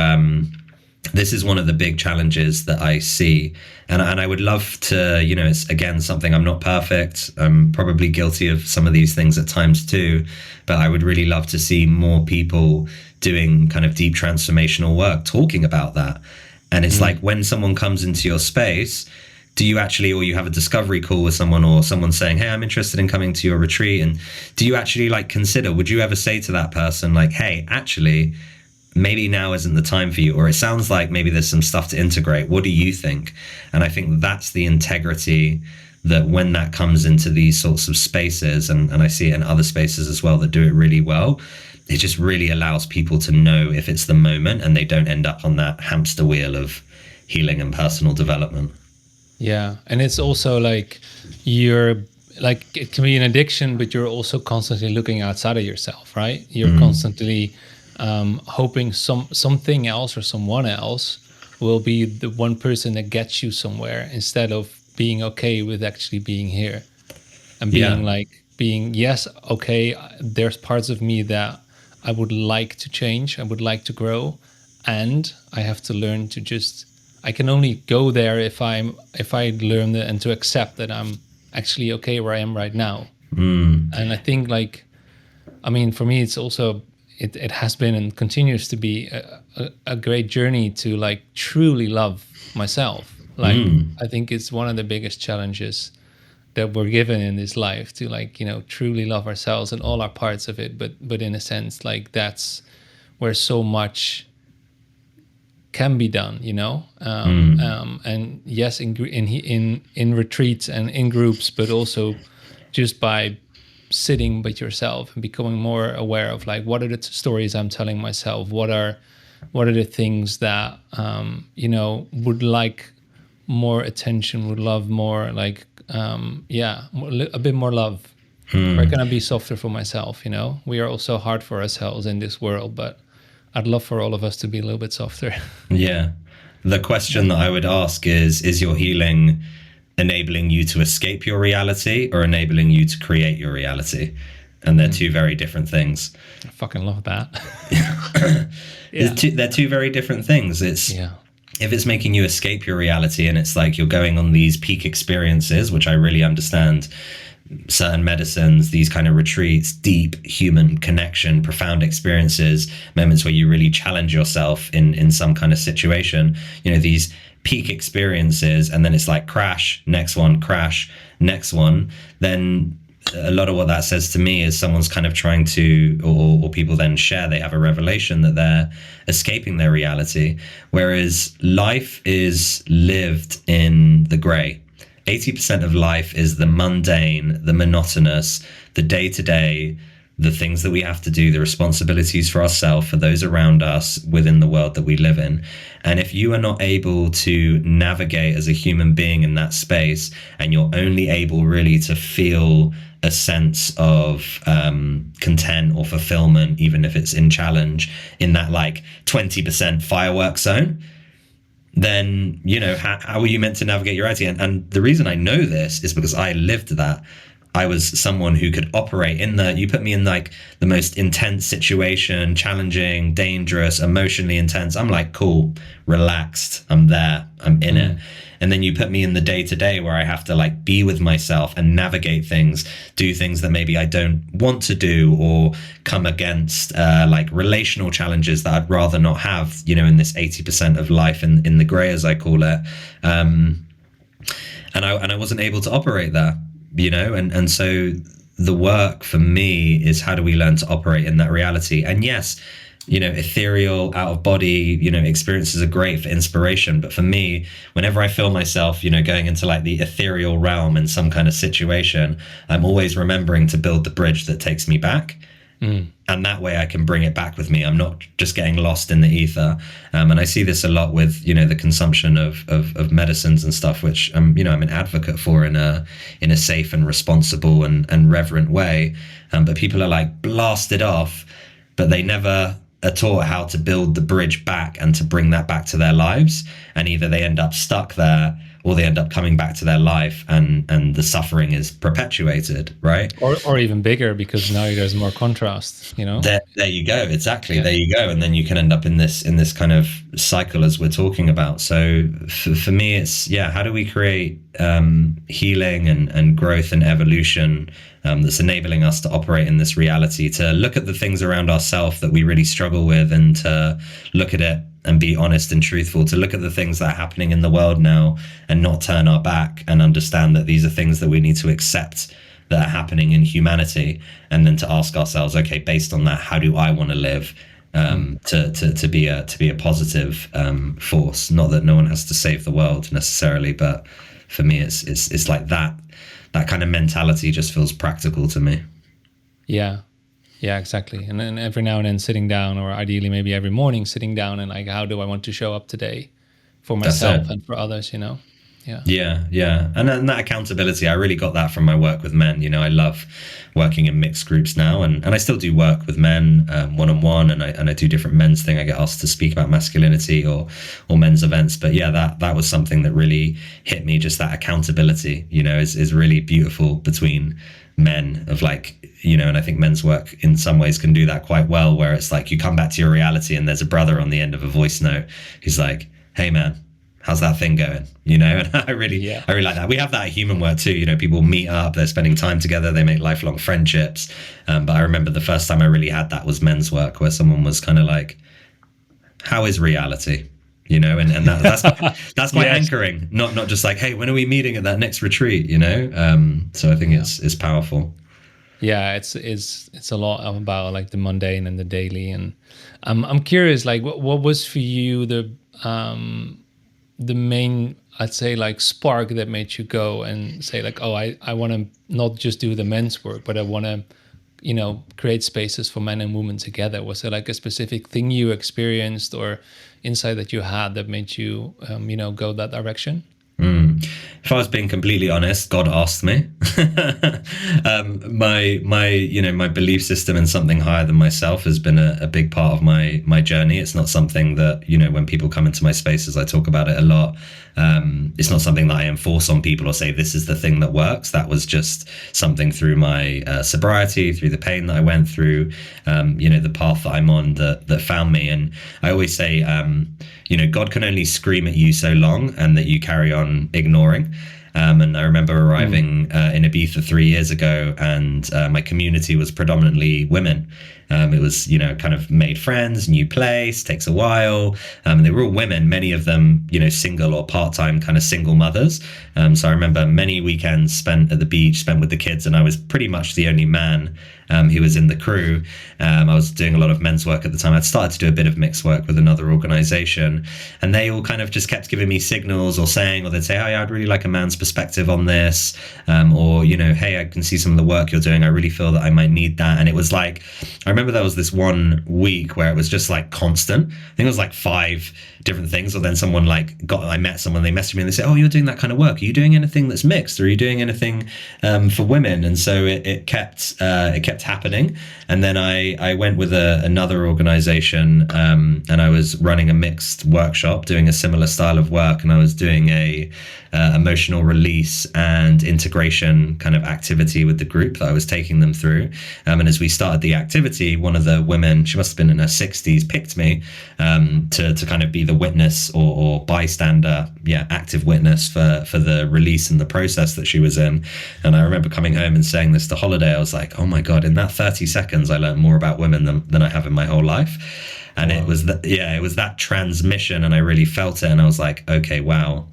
Speaker 1: this is one of the big challenges that I see. And I would love to, you know, it's again something, I'm not perfect. I'm probably guilty of some of these things at times too, but I would really love to see more people doing kind of deep transformational work, talking about that. And it's like when someone comes into your space, do you actually, or you have a discovery call with someone, or someone saying, hey, I'm interested in coming to your retreat, and do you actually like consider, would you ever say to that person like, hey, actually, maybe now isn't the time for you, or it sounds like maybe there's some stuff to integrate, what do you think? And I think that's the integrity that when that comes into these sorts of spaces, and I see it in other spaces as well that do it really well, it just really allows people to know if it's the moment, and they don't end up on that hamster wheel of healing and personal development.
Speaker 2: Yeah, and it's also like you're like, it can be an addiction, but you're also constantly looking outside of yourself, right? You're constantly hoping something else or someone else will be the one person that gets you somewhere, instead of being okay with actually being here and being yes, okay, there's parts of me that I would like to change, I would like to grow, and I have to learn to just, I can only go there if I learn and to accept that I'm actually okay where I am right now. And I think, like, I mean, for me, it's also, it has been and continues to be a great journey to like truly love myself. Like, I think it's one of the biggest challenges that we're given in this life, to like, you know, truly love ourselves and all our parts of it. But in a sense, like, that's where so much can be done, you know. And yes, in retreats and in groups, but also just by sitting with yourself and becoming more aware of like, what are the stories I'm telling myself, what are the things that you know, would like more attention, would love more, like a bit more love. Where can I be softer for myself? You know, we are also hard for ourselves in this world, but I'd love for all of us to be a little bit softer. Yeah.
Speaker 1: The question that I would ask is your healing enabling you to escape your reality, or enabling you to create your reality? And they're two very different things.
Speaker 2: I fucking love that.
Speaker 1: They're two very different things. If it's making you escape your reality, and it's like you're going on these peak experiences, which I really understand, certain medicines, these kind of retreats, deep human connection, profound experiences, moments where you really challenge yourself in some kind of situation, you know, these peak experiences, and then it's like crash, next one, crash, next one, then a lot of what that says to me is someone's kind of trying to, or people then share, they have a revelation that they're escaping their reality, whereas life is lived in the gray. 80% of life is the mundane, the monotonous, the day-to-day, the things that we have to do, the responsibilities for ourselves, for those around us, within the world that we live in. And if you are not able to navigate as a human being in that space, and you're only able really to feel a sense of content or fulfillment, even if it's in challenge, in that like 20% firework zone, then, you know, how are you meant to navigate your reality? And the reason I know this is because I lived that. I was someone who could operate in you put me in like the most intense situation, challenging, dangerous, emotionally intense. I'm like, cool, relaxed. I'm there. I'm in it. And then you put me in the day to day where I have to like be with myself and navigate things, do things that maybe I don't want to do, or come against like relational challenges that I'd rather not have, you know, in this 80% of life in the gray, as I call it. And I wasn't able to operate there. You know, and so the work for me is, how do we learn to operate in that reality? And yes, you know, ethereal, out of body, you know, experiences are great for inspiration. But for me, whenever I feel myself, you know, going into like the ethereal realm in some kind of situation, I'm always remembering to build the bridge that takes me back. And that way I can bring it back with me. I'm not just getting lost in the ether. And I see this a lot with, you know, the consumption of medicines and stuff, which you know, I'm an advocate for in a safe and responsible and reverent way. But people are like blasted off, but they never are taught how to build the bridge back and to bring that back to their lives. And either they end up stuck there, or they end up coming back to their life, and the suffering is perpetuated, right?
Speaker 2: Or even bigger, because now there's more contrast, you know?
Speaker 1: There you go. Exactly. Yeah. There you go. And then you can end up in this kind of cycle as we're talking about. So for me, it's, yeah, how do we create healing and growth and evolution that's enabling us to operate in this reality, to look at the things around ourselves that we really struggle with, and to look at it and be honest and truthful, to look at the things that are happening in the world now and not turn our back, and understand that these are things that we need to accept that are happening in humanity, and then to ask ourselves, okay, based on that, how do I want to live to be a positive force? Not that no one has to save the world necessarily, but for me, it's like that kind of mentality just feels practical to me.
Speaker 2: Yeah, exactly. And then every now and then sitting down, or ideally maybe every morning sitting down, and like, how do I want to show up today for myself and for others, you know?
Speaker 1: Yeah. And that accountability, I really got that from my work with men. You know, I love working in mixed groups now, and I still do work with men one-on-one, and I do different men's thing. I get asked to speak about masculinity or men's events. But yeah, that was something that really hit me. Just that accountability, you know, is really beautiful between men, of like, you know, and I think men's work in some ways can do that quite well, where it's like you come back to your reality and there's a brother on the end of a voice note who's like, hey man, how's that thing going? You know, and I really like that. We have that at human work too. You know, people meet up, they're spending time together, they make lifelong friendships. But I remember the first time I really had that was men's work, where someone was kind of like, how is reality? You know, and that's quite anchoring. Not just like, hey, when are we meeting at that next retreat? You know, so I think it's powerful.
Speaker 2: Yeah, it's a lot about like the mundane and the daily. And I'm curious, like, what was for you the main, I'd say, like, spark that made you go and say like, oh, I want to not just do the men's work, but I want to, you know, create spaces for men and women together? Was there like a specific thing you experienced or insight that you had that made you, you know, go that direction?
Speaker 1: If I was being completely honest, God asked me. My belief system in something higher than myself has been a big part of my journey. It's not something that, you know, when people come into my spaces, I talk about it a lot. It's not something that I enforce on people or say this is the thing that works. That was just something through my sobriety, through the pain that I went through, you know, the path that I'm on that found me. And I always say, you know, God can only scream at you so long, and that you carry on ignoring. And I remember arriving in Ibiza 3 years ago, and my community was predominantly women. It was, you know, kind of made friends, new place, takes a while. And they were all women, many of them, you know, single or part-time kind of single mothers. So I remember many weekends spent at the beach, spent with the kids, and I was pretty much the only man who was in the crew. I was doing a lot of men's work at the time. I'd started to do a bit of mixed work with another organization, and they all kind of just kept giving me signals or saying, or they'd say, oh yeah, I'd really like a man's perspective perspective on this, or hey, I can see some of the work you're doing, I really feel that I might need that. And it was like, I remember there was this one week where it was just like constant. I think it was like 5 different things. Or then someone I met someone, they messaged me and they said, oh, you're doing that kind of work, are you doing anything that's mixed, or are you doing anything for women? And so it kept happening. And then I went with another organization, and I was running a mixed workshop doing a similar style of work, and I was doing a emotional release and integration kind of activity with the group that I was taking them through. And as we started the activity, one of the women, she must have been in her 60s, picked me to kind of be the witness or bystander, active witness for the release and the process that she was in. And I remember coming home and saying this to Holiday. I was like, oh my God, in that 30 seconds, I learned more about women than I have in my whole life. And wow. It was that transmission, and I really felt it. And I was like, okay, wow,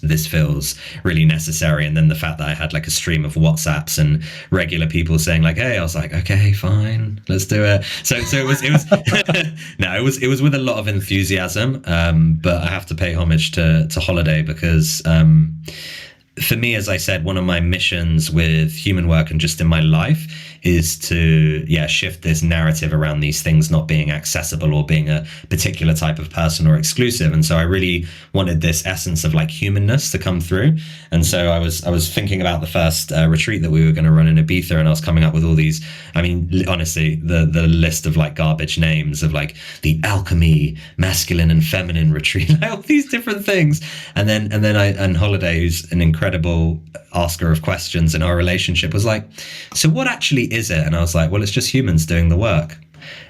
Speaker 1: this feels really necessary. And then the fact that I had like a stream of WhatsApps and regular people saying like, hey, I was like, okay, fine, let's do it. So it was no, it was with a lot of enthusiasm. But I have to pay homage to Holiday, because for me, as I said, one of my missions with human work and just in my life is to shift this narrative around these things not being accessible or being a particular type of person or exclusive. And so I really wanted this essence of like humanness to come through. And so I was thinking about the first retreat that we were going to run in Ibiza, and I was coming up with all these, I mean, honestly, the list of like garbage names of like the alchemy, masculine and feminine retreat, like all these different things. And then Holiday, who's an incredible asker of questions in our relationship, was like, so what actually is it? And I was like, well, it's just humans doing the work.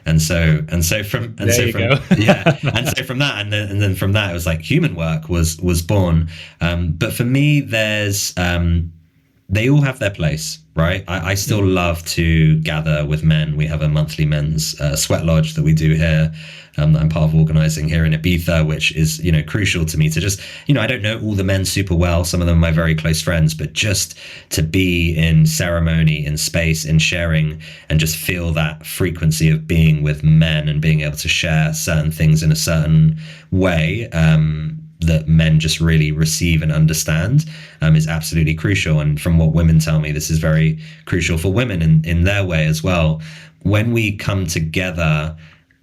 Speaker 1: And so from that, and then from that, it was like human work was born. But for me, there's they all have their place, right? I still love to gather with men. We have a monthly men's sweat lodge that we do here, that I'm part of organizing here in Ibiza, which is, crucial to me to just, I don't know all the men super well. Some of them are my very close friends, but just to be in ceremony, in space, in sharing, and just feel that frequency of being with men and being able to share certain things in a certain way, that men just really receive and understand, is absolutely crucial. And from what women tell me, this is very crucial for women in their way as well. When we come together,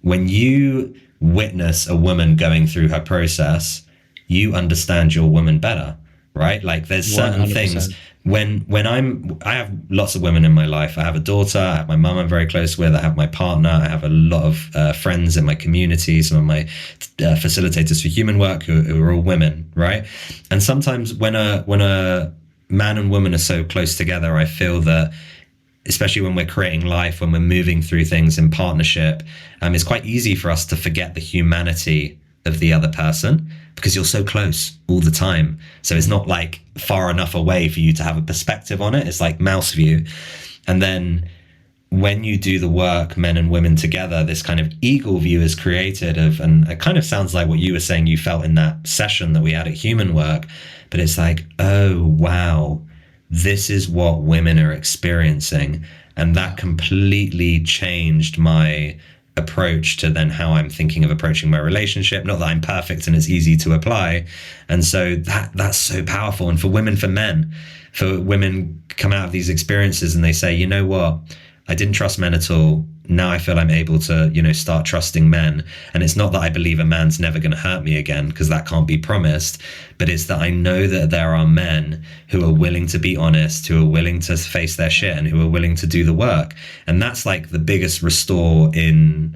Speaker 1: when you witness a woman going through her process, you understand your woman better, right? Like there's certain 100%. Things I have lots of women in my life. I have a daughter, I have my mum I'm very close with, I have my partner, I have a lot of friends in my community, some of my facilitators for human work who are all women, right? And sometimes when a man and woman are so close together, I feel that, especially when we're creating life, when we're moving through things in partnership, it's quite easy for us to forget the humanity of the other person, because you're so close all the time. So it's not like far enough away for you to have a perspective on it. It's like mouse view. And then when you do the work, men and women together, this kind of eagle view is created and it kind of sounds like what you were saying you felt in that session that we had at Human Work. But it's like, oh, wow, this is what women are experiencing. And that completely changed my approach to then how I'm thinking of approaching my relationship. Not that I'm perfect and it's easy to apply. And so that's so powerful. And for women come out of these experiences and they say, you know what, I didn't trust men at all. Now I feel I'm able to, start trusting men. And it's not that I believe a man's never going to hurt me again, because that can't be promised. But it's that I know that there are men who are willing to be honest, who are willing to face their shit, and who are willing to do the work. And that's like the biggest restore in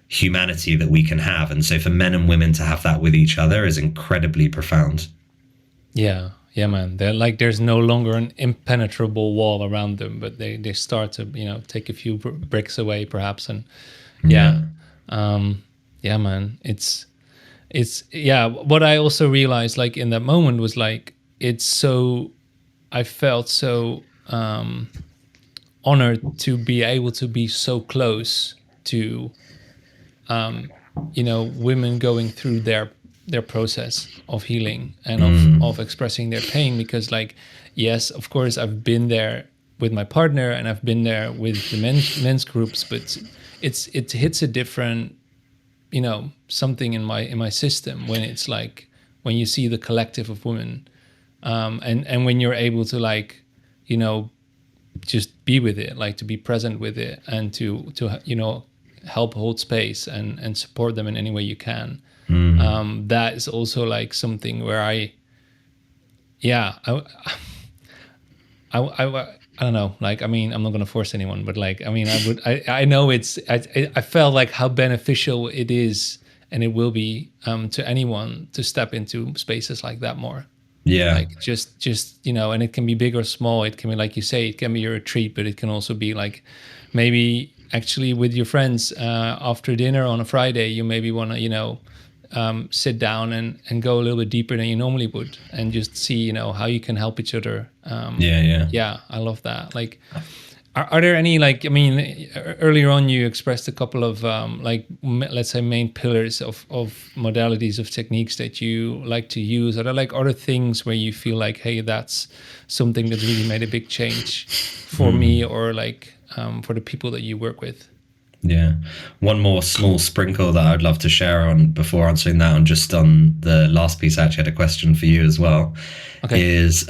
Speaker 1: humanity that we can have. And so for men and women to have that with each other is incredibly profound.
Speaker 2: Yeah, man. They're like, there's no longer an impenetrable wall around them, but they start to, take a few bricks away perhaps. And man, it's what I also realized like in that moment was like, I felt so honored to be able to be so close to, women going through their process of healing and of expressing their pain, because like, yes, of course I've been there with my partner and I've been there with the men's groups, but it hits a different, something in my system when it's like, when you see the collective of women And when you're able to like, you know, just be with it, like to be present with it, and to you know, help hold space and support them in any way you can. That is also like something where yeah, I don't know. Like, I mean, I'm not going to force anyone, but like, I mean, I know I felt like how beneficial it is, and it will be to anyone to step into spaces like that more.
Speaker 1: Yeah.
Speaker 2: Like just, you know, and it can be big or small. It can be, like you say, it can be a retreat, but it can also be like maybe actually with your friends after dinner on a Friday, you maybe want to, you know, sit down and go a little bit deeper than you normally would, and just see, you know, how you can help each other.
Speaker 1: Yeah.
Speaker 2: Yeah, I love that. Like, are there any, like, I mean, earlier on you expressed a couple of like, let's say, main pillars of modalities of techniques that you like to use. Are there like other things where you feel like, hey, that's something that's really made a big change for me, or like for the people that you work with?
Speaker 1: Yeah. One more small sprinkle that I'd love to share on before answering that, and just on the last piece, I actually had a question for you as well.
Speaker 2: Okay.
Speaker 1: Is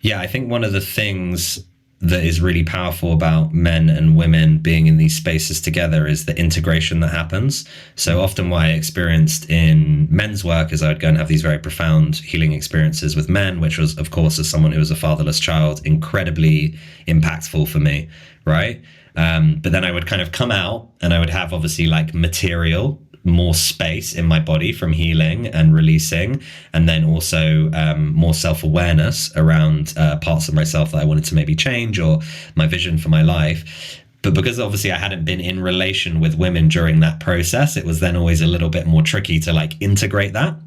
Speaker 1: yeah, I think one of the things that is really powerful about men and women being in these spaces together is the integration that happens. So often what I experienced in men's work is I would go and have these very profound healing experiences with men, which was, of course, as someone who was a fatherless child, incredibly impactful for me, right? But then I would kind of come out and I would have obviously like material, more space in my body from healing and releasing, and then also more self-awareness around parts of myself that I wanted to maybe change, or my vision for my life. But because obviously I hadn't been in relation with women during that process, it was then always a little bit more tricky to like integrate that.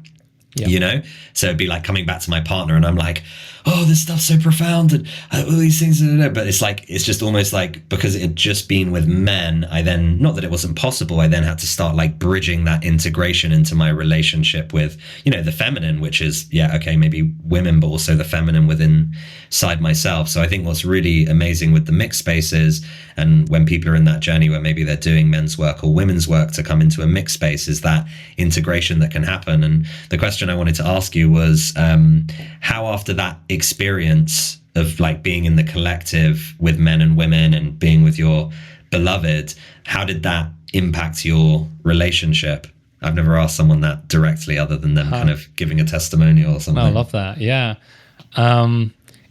Speaker 2: Yeah.
Speaker 1: You know, so it'd be like coming back to my partner and I'm like, oh, this stuff's so profound and all these things, but it's like, it's just almost like, because it had just been with men, I then, not that it wasn't possible, I then had to start like bridging that integration into my relationship with, you know, the feminine, which is, yeah, okay, maybe women, but also the feminine within inside myself. So I think what's really amazing with the mixed spaces, and when people are in that journey where maybe they're doing men's work or women's work, to come into a mixed space, is that integration that can happen. And the question I wanted to ask you was, how after that experience of like being in the collective with men and women and being with your beloved, how did that impact your relationship? I've never asked someone that directly, other than them kind of giving a testimonial or something.
Speaker 2: I love that. Yeah.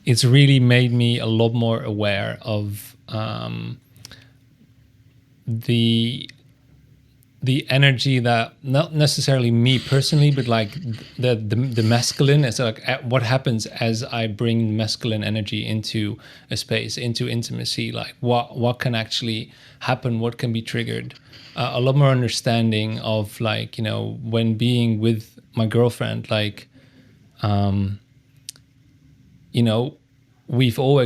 Speaker 2: It's really made me a lot more aware of the energy that, not necessarily me personally, but like the masculine. It's like what happens as I bring masculine energy into a space, into intimacy. Like what can actually happen, what can be triggered. A lot more understanding of, like, you know, when being with my girlfriend, like, you know, we've all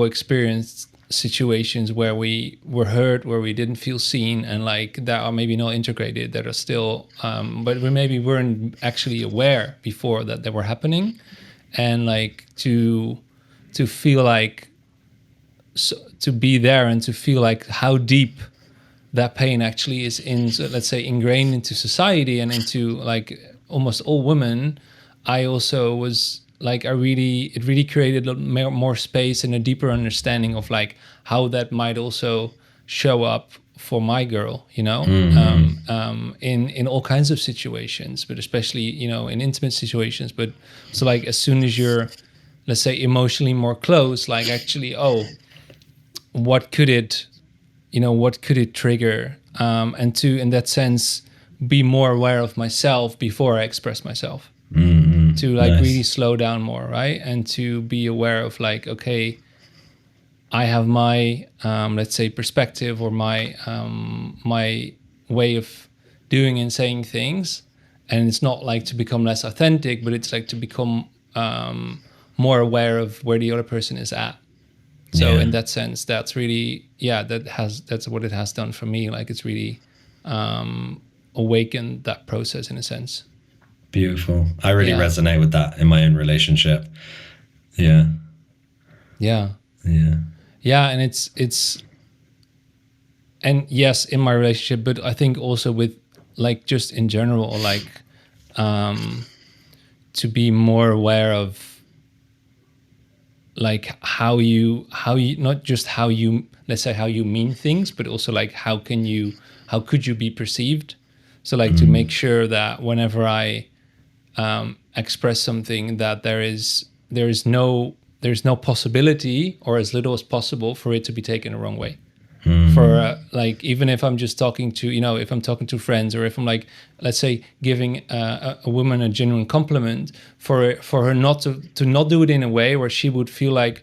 Speaker 2: experienced situations where we were hurt, where we didn't feel seen, and like that are maybe not integrated, that are still but we maybe weren't actually aware before that they were happening. And like to feel like, to be there and to feel like how deep that pain actually is in, so let's say, ingrained into society and into like almost all women. I also was like, it really created more space and a deeper understanding of like how that might also show up for my girl, you know, in all kinds of situations, but especially, you know, in intimate situations. But so like, as soon as you're, let's say, emotionally more close, like actually, oh, what could it trigger, and to, in that sense, be more aware of myself before I express myself. To like
Speaker 1: Nice.
Speaker 2: really slow down more, right? And to be aware of like, okay, I have my let's say perspective, or my my way of doing and saying things, and it's not like to become less authentic, but it's like to become more aware of where the other person is at. So
Speaker 1: Yeah.
Speaker 2: in that sense, that's really, yeah, that's what it has done for me. Like, it's really awakened that process in a sense.
Speaker 1: Beautiful. I really
Speaker 2: Yeah.
Speaker 1: resonate with that in my own relationship. Yeah.
Speaker 2: Yeah.
Speaker 1: Yeah.
Speaker 2: Yeah, and it's and yes, in my relationship, but I think also with, like, just in general, like to be more aware of like how you not just how you, let's say, how you mean things, but also like how could you be perceived. So like to make sure that whenever I express something, that there's no possibility, or as little as possible, for it to be taken the wrong way. For like, even if I'm just talking to, if I'm talking to friends, or if I'm like, let's say, giving a woman a genuine compliment, for her not to not do it in a way where she would feel like,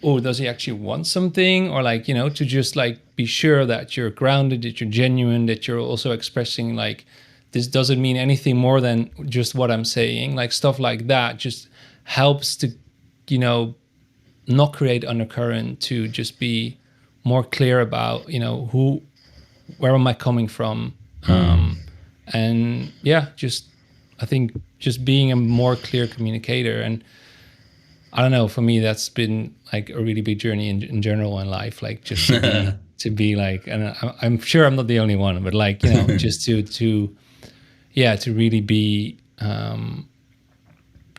Speaker 2: oh, does he actually want something? Or like, to just like be sure that you're grounded, that you're genuine, that you're also expressing like, this doesn't mean anything more than just what I'm saying. Like stuff like that just helps to, not create undercurrent, to just be more clear about, where am I coming from? And yeah, I think just being a more clear communicator. And I don't know, for me, that's been like a really big journey in general in life, like just to be like, and I'm sure I'm not the only one, but like, just to really be,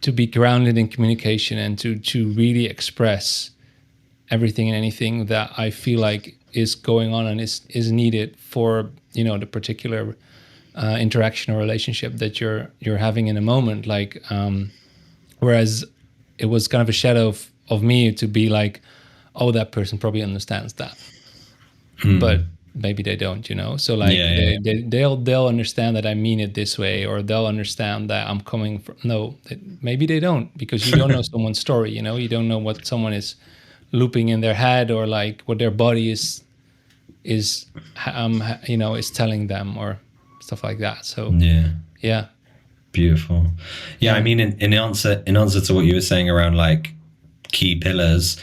Speaker 2: to be grounded in communication, and to really express everything and anything that I feel like is going on and is needed for, the particular interaction or relationship that you're having in a moment. Like, whereas it was kind of a shadow of me to be like, oh, that person probably understands that, but maybe they don't, So like, they'll understand that I mean it this way, or they'll understand that I'm coming from. No, maybe they don't, because you don't know someone's story. You don't know what someone is looping in their head, or like what their body is telling them, or stuff like that. So yeah.
Speaker 1: Beautiful. Yeah, I mean, in answer to what you were saying around like key pillars,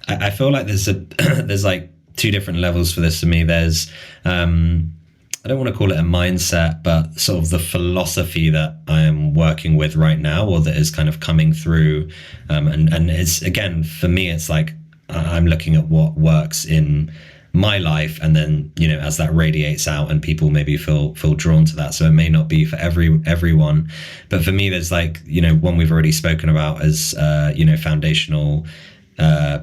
Speaker 1: I feel like there's like two different levels for this for me. There's I don't want to call it a mindset, but sort of the philosophy that I am working with right now, or that is kind of coming through. And it's, again, for me, it's like I'm looking at what works in my life, and then, as that radiates out and people maybe feel drawn to that. So it may not be for everyone, but for me, there's like, one we've already spoken about as, foundational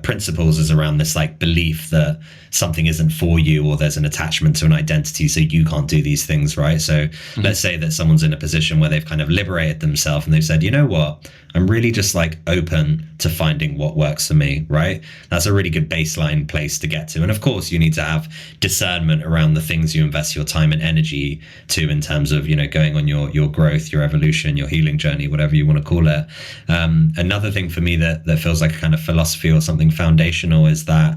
Speaker 1: principles is around this like belief that something isn't for you, or there's an attachment to an identity, so you can't do these things, right? So let's say that someone's in a position where they've kind of liberated themselves and they've said, you know what, I'm really just like open to finding what works for me, right? That's a really good baseline place to get to. And of course, you need to have discernment around the things you invest your time and energy to, in terms of, going on your growth, your evolution, your healing journey, whatever you want to call it. Another thing for me that feels like a kind of philosophy or something foundational is that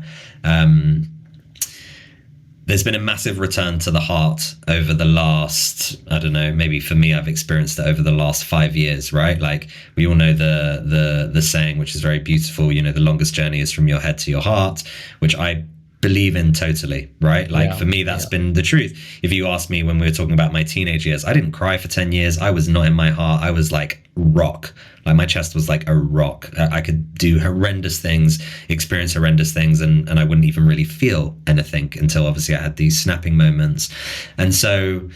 Speaker 1: there's been a massive return to the heart over the last, I don't know, maybe for me, I've experienced it over the last 5 years, right? Like, we all know the saying, which is very beautiful, the longest journey is from your head to your heart, which I believe in totally, right? Like, for me, that's been the truth. If you ask me when we were talking about my teenage years, I didn't cry for 10 years. I was not in my heart. I was like rock. Like, my chest was like a rock. I could do horrendous things, experience horrendous things, and I wouldn't even really feel anything until obviously I had these snapping moments. And so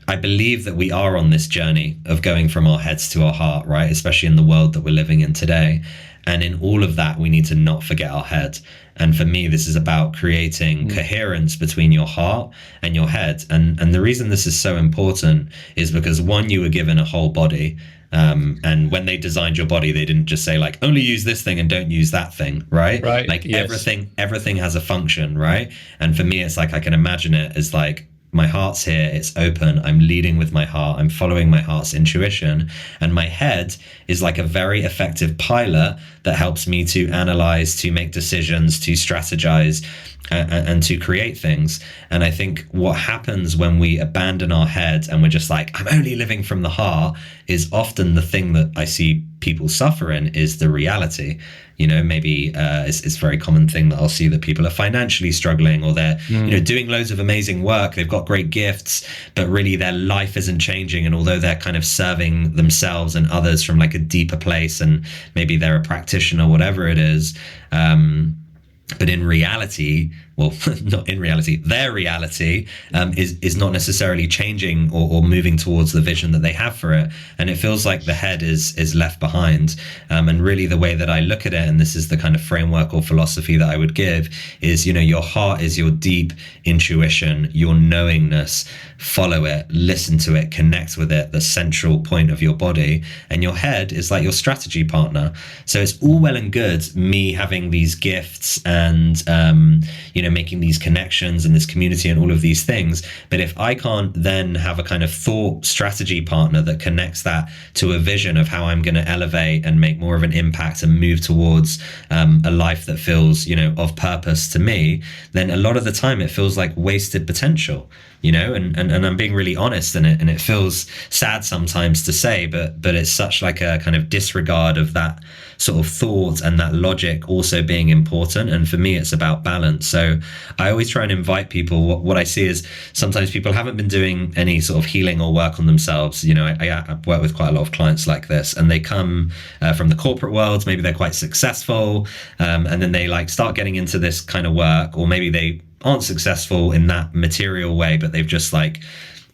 Speaker 1: I believe that we are on this journey of going from our heads to our heart, right? Especially in the world that we're living in today. And in all of that, we need to not forget our head. And for me, this is about creating coherence between your heart and your head. And the reason this is so important is because, one, you were given a whole body. And when they designed your body, they didn't just say like, only use this thing and don't use that thing, right?
Speaker 2: Right.
Speaker 1: Like, everything has a function, right? And for me, it's like, I can imagine it as like, my heart's here, it's open, I'm leading with my heart, I'm following my heart's intuition, and my head is like a very effective pilot that helps me to analyze, to make decisions, to strategize, and to create things. And I think what happens when we abandon our head and we're just like, I'm only living from the heart, is often the thing that I see people suffer in is the reality. Maybe it's a very common thing that I'll see that people are financially struggling, or they're doing loads of amazing work, they've got great gifts, but really their life isn't changing. And although they're kind of serving themselves and others from like a deeper place, and maybe they're a practitioner, whatever it is, but But in reality, well, not in reality, their reality is not necessarily changing or moving towards the vision that they have for it. And it feels like the head is left behind. And really the way that I look at it, and this is the kind of framework or philosophy that I would give, is, your heart is your deep intuition, your knowingness. Follow it, listen to it, connect with it, the central point of your body. And your head is like your strategy partner. So it's all well and good me having these gifts and making these connections and this community and all of these things, but if I can't then have a kind of thought strategy partner that connects that to a vision of how I'm going to elevate and make more of an impact and move towards a life that feels of purpose to me, then a lot of the time it feels like wasted potential. And I'm being really honest in it, and it feels sad sometimes to say, but it's such like a kind of disregard of that sort of thought and that logic also being important. And for me, it's about balance. So I always try and invite people. What I see is sometimes people haven't been doing any sort of healing or work on themselves. I work with quite a lot of clients like this, and they come from the corporate world. Maybe they're quite successful, and then they like start getting into this kind of work, or maybe they aren't successful in that material way, but they've just like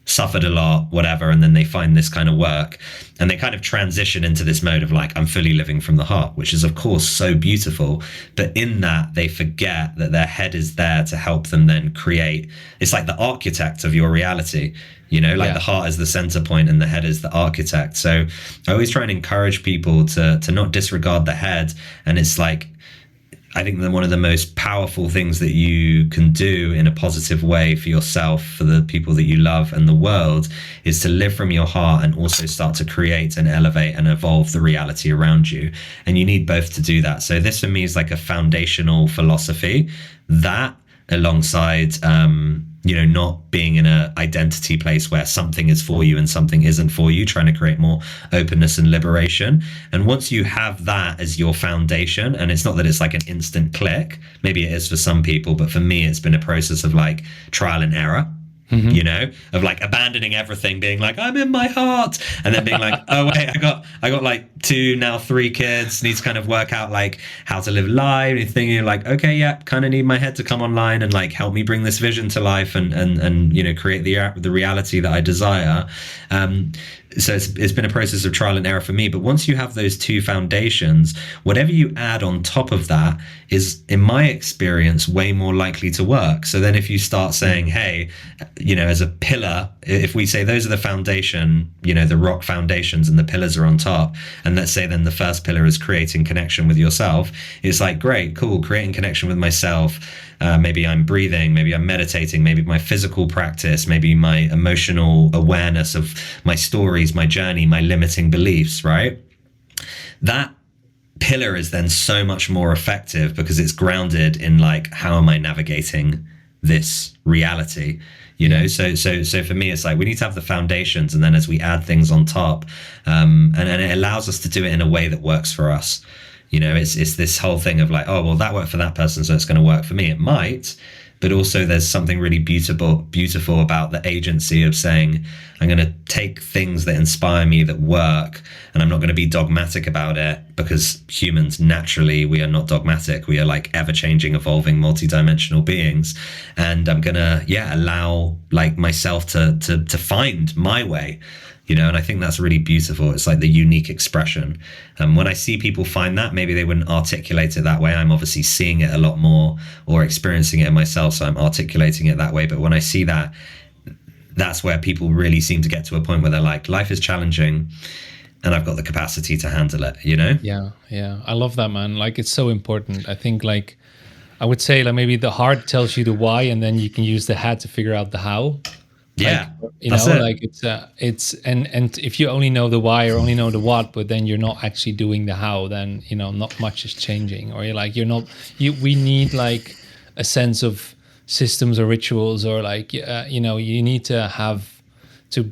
Speaker 1: suffered a lot, whatever, and then they find this kind of work and they kind of transition into this mode of like, I'm fully living from the heart, which is of course so beautiful, but in that they forget that their head is there to help them then create. It's like the architect of your reality, the heart is the center point and the head is the architect. So I always try and encourage people to not disregard the head. And it's like, I think that one of the most powerful things that you can do in a positive way for yourself, for the people that you love and the world, is to live from your heart and also start to create and elevate and evolve the reality around you. And you need both to do that. So this for me is like a foundational philosophy that alongside, not being in a identity place where something is for you and something isn't for you, trying to create more openness and liberation. And once you have that as your foundation, and it's not that it's like an instant click, maybe it is for some people, but for me, it's been a process of like trial and error. Of like abandoning everything, being like, I'm in my heart, and then being like, oh wait, I got like 2, now 3 kids, need to kind of work out like how to live life, and thinking like, okay, yeah, kind of need my head to come online and like help me bring this vision to life and create the reality that I desire. So it's been a process of trial and error for me. But once you have those 2 foundations, whatever you add on top of that is, in my experience, way more likely to work. So then if you start saying, hey, as a pillar, if we say those are the foundation, the rock foundations and the pillars are on top, and let's say then the first pillar is creating connection with yourself, it's like, great, cool, creating connection with myself. Maybe I'm breathing, maybe I'm meditating, maybe my physical practice, maybe my emotional awareness of my stories, my journey, my limiting beliefs, right? That pillar is then so much more effective because it's grounded in like, how am I navigating this reality? So for me, it's like we need to have the foundations, and then as we add things on top, and it allows us to do it in a way that works for us. It's this whole thing of like, oh, well, that worked for that person, so it's going to work for me. It might, but also there's something really beautiful about the agency of saying, I'm going to take things that inspire me, that work, and I'm not going to be dogmatic about it, because humans, naturally, we are not dogmatic. We are like ever-changing, evolving, multidimensional beings. And I'm going to, allow like myself to find my way. And I think that's really beautiful. It's like the unique expression. When I see people find that, maybe they wouldn't articulate it that way. I'm obviously seeing it a lot more or experiencing it myself, so I'm articulating it that way. But when I see that, that's where people really seem to get to a point where they're like, life is challenging and I've got the capacity to handle it,
Speaker 2: Yeah. I love that, man. Like, it's so important. I think like, I would say like maybe the heart tells you the why, and then you can use the head to figure out the how.
Speaker 1: Yeah,
Speaker 2: like it's and if you only know the why or only know the what, but then you're not actually doing the how, then not much is changing. Or we need like a sense of systems or rituals, or like you need to have to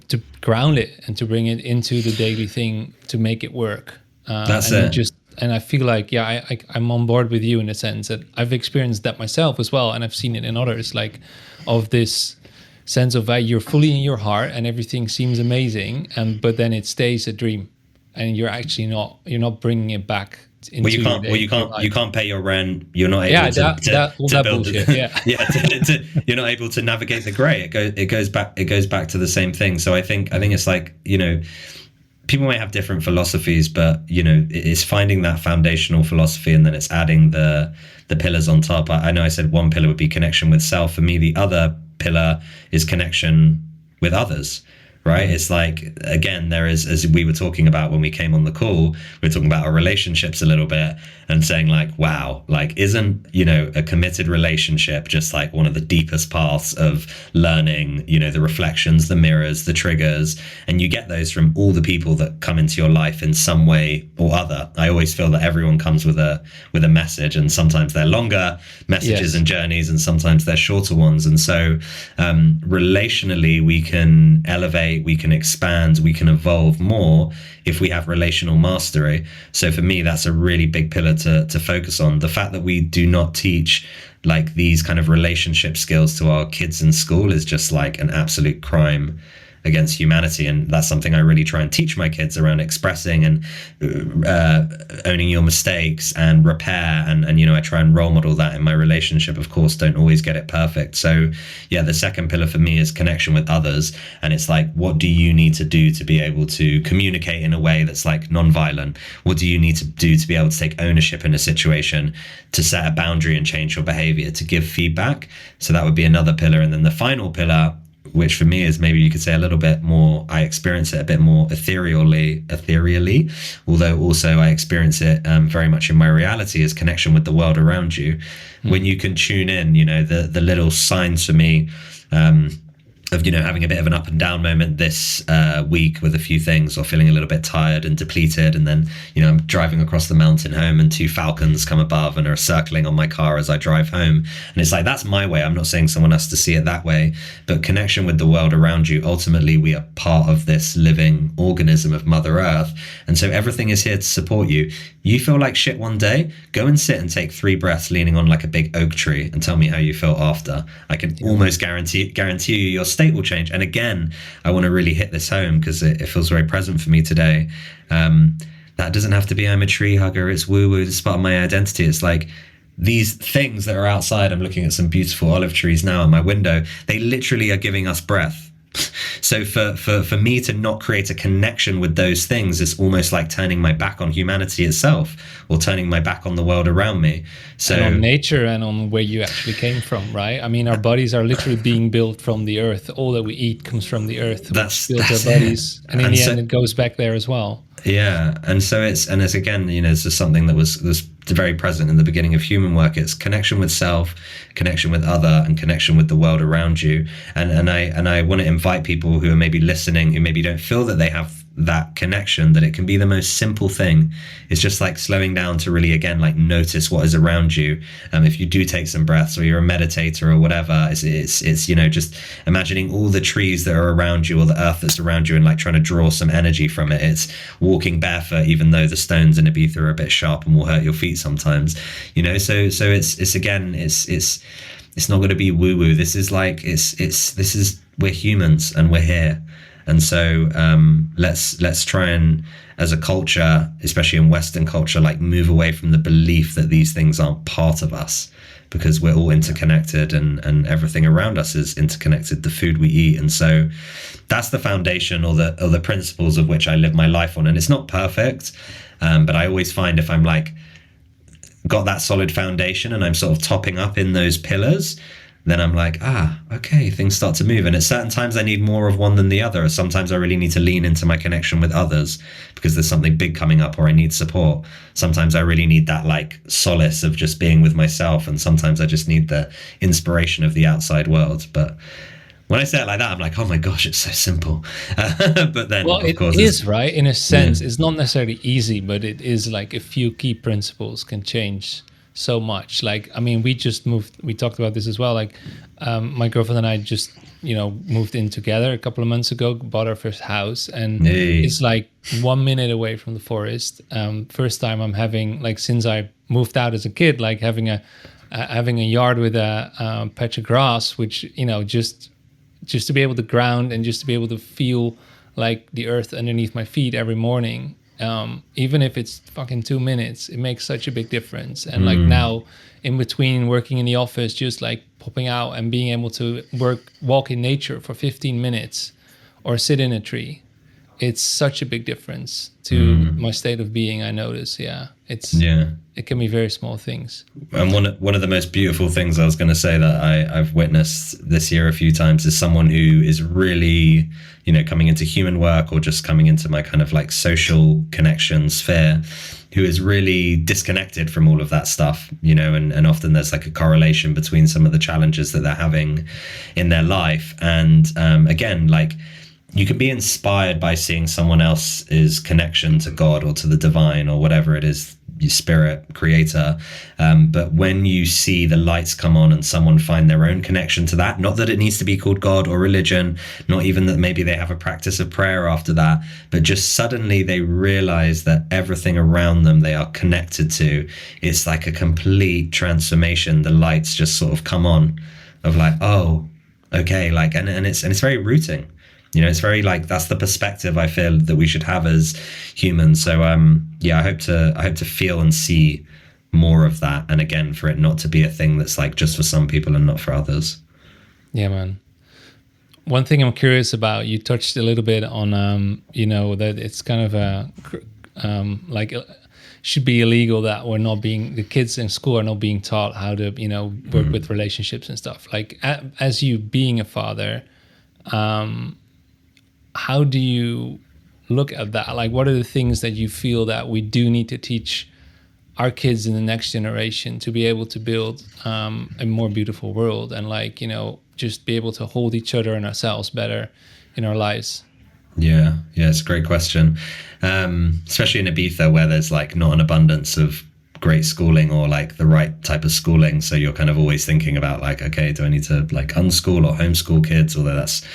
Speaker 2: ground it and to bring it into the daily thing to make it work.
Speaker 1: That's it.
Speaker 2: And I feel like I'm on board with you in the sense that I've experienced that myself as well, and I've seen it in others, like of this sense of you're fully in your heart and everything seems amazing, but then it stays a dream, and you're not bringing it back
Speaker 1: Well, you
Speaker 2: into your
Speaker 1: can't. Well,
Speaker 2: day, your
Speaker 1: you
Speaker 2: life.
Speaker 1: can't pay your rent. You're not able
Speaker 2: Yeah, that all
Speaker 1: to
Speaker 2: that
Speaker 1: build.
Speaker 2: bullshit. Yeah.
Speaker 1: Yeah, you're not able to navigate the grey. It goes back. It goes back to the same thing. So I think it's like, people may have different philosophies, but it's finding that foundational philosophy, and then it's adding the pillars on top. I know I said one pillar would be connection with self. For me, the other pillar is connection with others. Right? It's like, again, there is, as we were talking about when we came on the call, we were talking about our relationships a little bit, and saying like, wow, like, isn't a committed relationship just like one of the deepest paths of learning, the reflections, the mirrors, the triggers, and you get those from all the people that come into your life in some way or other. I always feel that everyone comes with a message, and sometimes they're longer messages
Speaker 2: Yes.
Speaker 1: and journeys, and sometimes they're shorter ones. And so relationally, we can elevate, we can expand, we can evolve more if we have relational mastery. So for me, that's a really big pillar to focus on. The fact that we do not teach like these kind of relationship skills to our kids in school is just like an absolute crime against humanity. And that's something I really try and teach my kids around expressing and owning your mistakes and repair. And I try and role model that in my relationship. Of course, don't always get it perfect. So yeah, the second pillar for me is connection with others. And it's like, what do you need to do to be able to communicate in a way that's like non-violent? What do you need to do to be able to take ownership in a situation, to set a boundary and change your behavior, to give feedback? So that would be another pillar. And then the final pillar, which for me is, maybe you could say, a little bit more, I experience it a bit more ethereally, although also I experience it very much in my reality, is connection with the world around you. When you can tune in, the little signs for me of having a bit of an up and down moment this week with a few things, or feeling a little bit tired and depleted, and then I'm driving across the mountain home and two falcons come above and are circling on my car as I drive home, and it's like, that's my way. I'm not saying someone has to see it that way, but connection with the world around you. Ultimately, we are part of this living organism of Mother Earth, and so everything is here to support you. You feel like shit one day, go and sit and take 3 breaths leaning on like a big oak tree and tell me how you felt after. I can almost guarantee you your state will change. And again, I want to really hit this home because it feels very present for me today. That doesn't have to be I'm a tree hugger, it's woo-woo, this is part of my identity. It's like, these things that are outside, I'm looking at some beautiful olive trees now in my window, they literally are giving us breath. So for me to not create a connection with those things is almost like turning my back on humanity itself, or turning my back on the world around me. So,
Speaker 2: and on nature, and on where you actually came from, right? I mean, our bodies are literally being built from the earth. All that we eat comes from the earth, which builds our bodies. And in the end, it goes back there as well.
Speaker 1: Yeah, and so it's again, it's just something that was very present in the beginning of human work. It's connection with self, connection with other, and connection with the world around you. And I want to invite people who are maybe listening, who maybe don't feel that they have that connection, that it can be the most simple thing. It's just like slowing down to really, again, like, notice what is around you. If you do take some breaths, or you're a meditator or whatever, it's just imagining all the trees that are around you, or the earth that's around you, and like trying to draw some energy from it. It's walking barefoot, even though the stones in Ibiza are a bit sharp and will hurt your feet sometimes, so it's again, it's not going to be woo woo. This is like, we're humans and we're here. And so let's try and, as a culture, especially in Western culture, like, move away from the belief that these things aren't part of us, because we're all interconnected, and everything around us is interconnected, the food we eat. And so that's the foundation, or the principles of which I live my life on. And it's not perfect, but I always find, if I'm like got that solid foundation and I'm sort of topping up in those pillars, then I'm like, okay, things start to move. And at certain times I need more of one than the other. Sometimes I really need to lean into my connection with others because there's something big coming up, or I need support. Sometimes I really need that like solace of just being with myself. And sometimes I just need the inspiration of the outside world. But when I say it like that, I'm like, oh my gosh, it's so simple. But then,
Speaker 2: well,
Speaker 1: of course,
Speaker 2: it is, right? In a sense, it's not necessarily easy, but it is like a few key principles can change so much. Like, I mean, we just moved, we talked about this as well. Like, my girlfriend and I just, moved in together a couple of months ago, bought our first house, and it's like 1 minute away from the forest. First time I'm having, like, since I moved out as a kid, like having a yard with a patch of grass, which, just to be able to ground and just to be able to feel like the earth underneath my feet every morning even if it's fucking 2 minutes, it makes such a big difference. And like now, in between working in the office, just like popping out and being able to walk in nature for 15 minutes or sit in a tree, it's such a big difference to my state of being. I notice, it can be very small things.
Speaker 1: And one of the most beautiful things I was going to say that I've witnessed this year a few times is someone who is really, coming into human work or just coming into my kind of like social connection sphere, who is really disconnected from all of that stuff, and often there's like a correlation between some of the challenges that they're having in their life. And again, like, you can be inspired by seeing someone else's connection to God or to the divine or whatever it is, your spirit, creator. But when you see the lights come on and someone find their own connection to that, not that it needs to be called God or religion, not even that maybe they have a practice of prayer after that, but just suddenly they realize that everything around them they are connected to. It's like a complete transformation. The lights just sort of come on of like, oh, okay, like, and it's very rooting. It's very like, that's the perspective I feel that we should have as humans. So I hope to feel and see more of that. And again, for it not to be a thing that's like just for some people and not for others.
Speaker 2: Yeah, man. One thing I'm curious about, you touched a little bit on, that it's kind of like should be illegal that the kids in school are not being taught how to, work with relationships and stuff. Like as you being a father, how do you look at that? Like, what are the things that you feel that we do need to teach our kids in the next generation to be able to build a more beautiful world and like, just be able to hold each other and ourselves better in our lives?
Speaker 1: Yeah, it's a great question. Especially in Ibiza where there's like not an abundance of great schooling or like the right type of schooling. So you're kind of always thinking about like, okay, do I need to like unschool or homeschool kids? Although that's,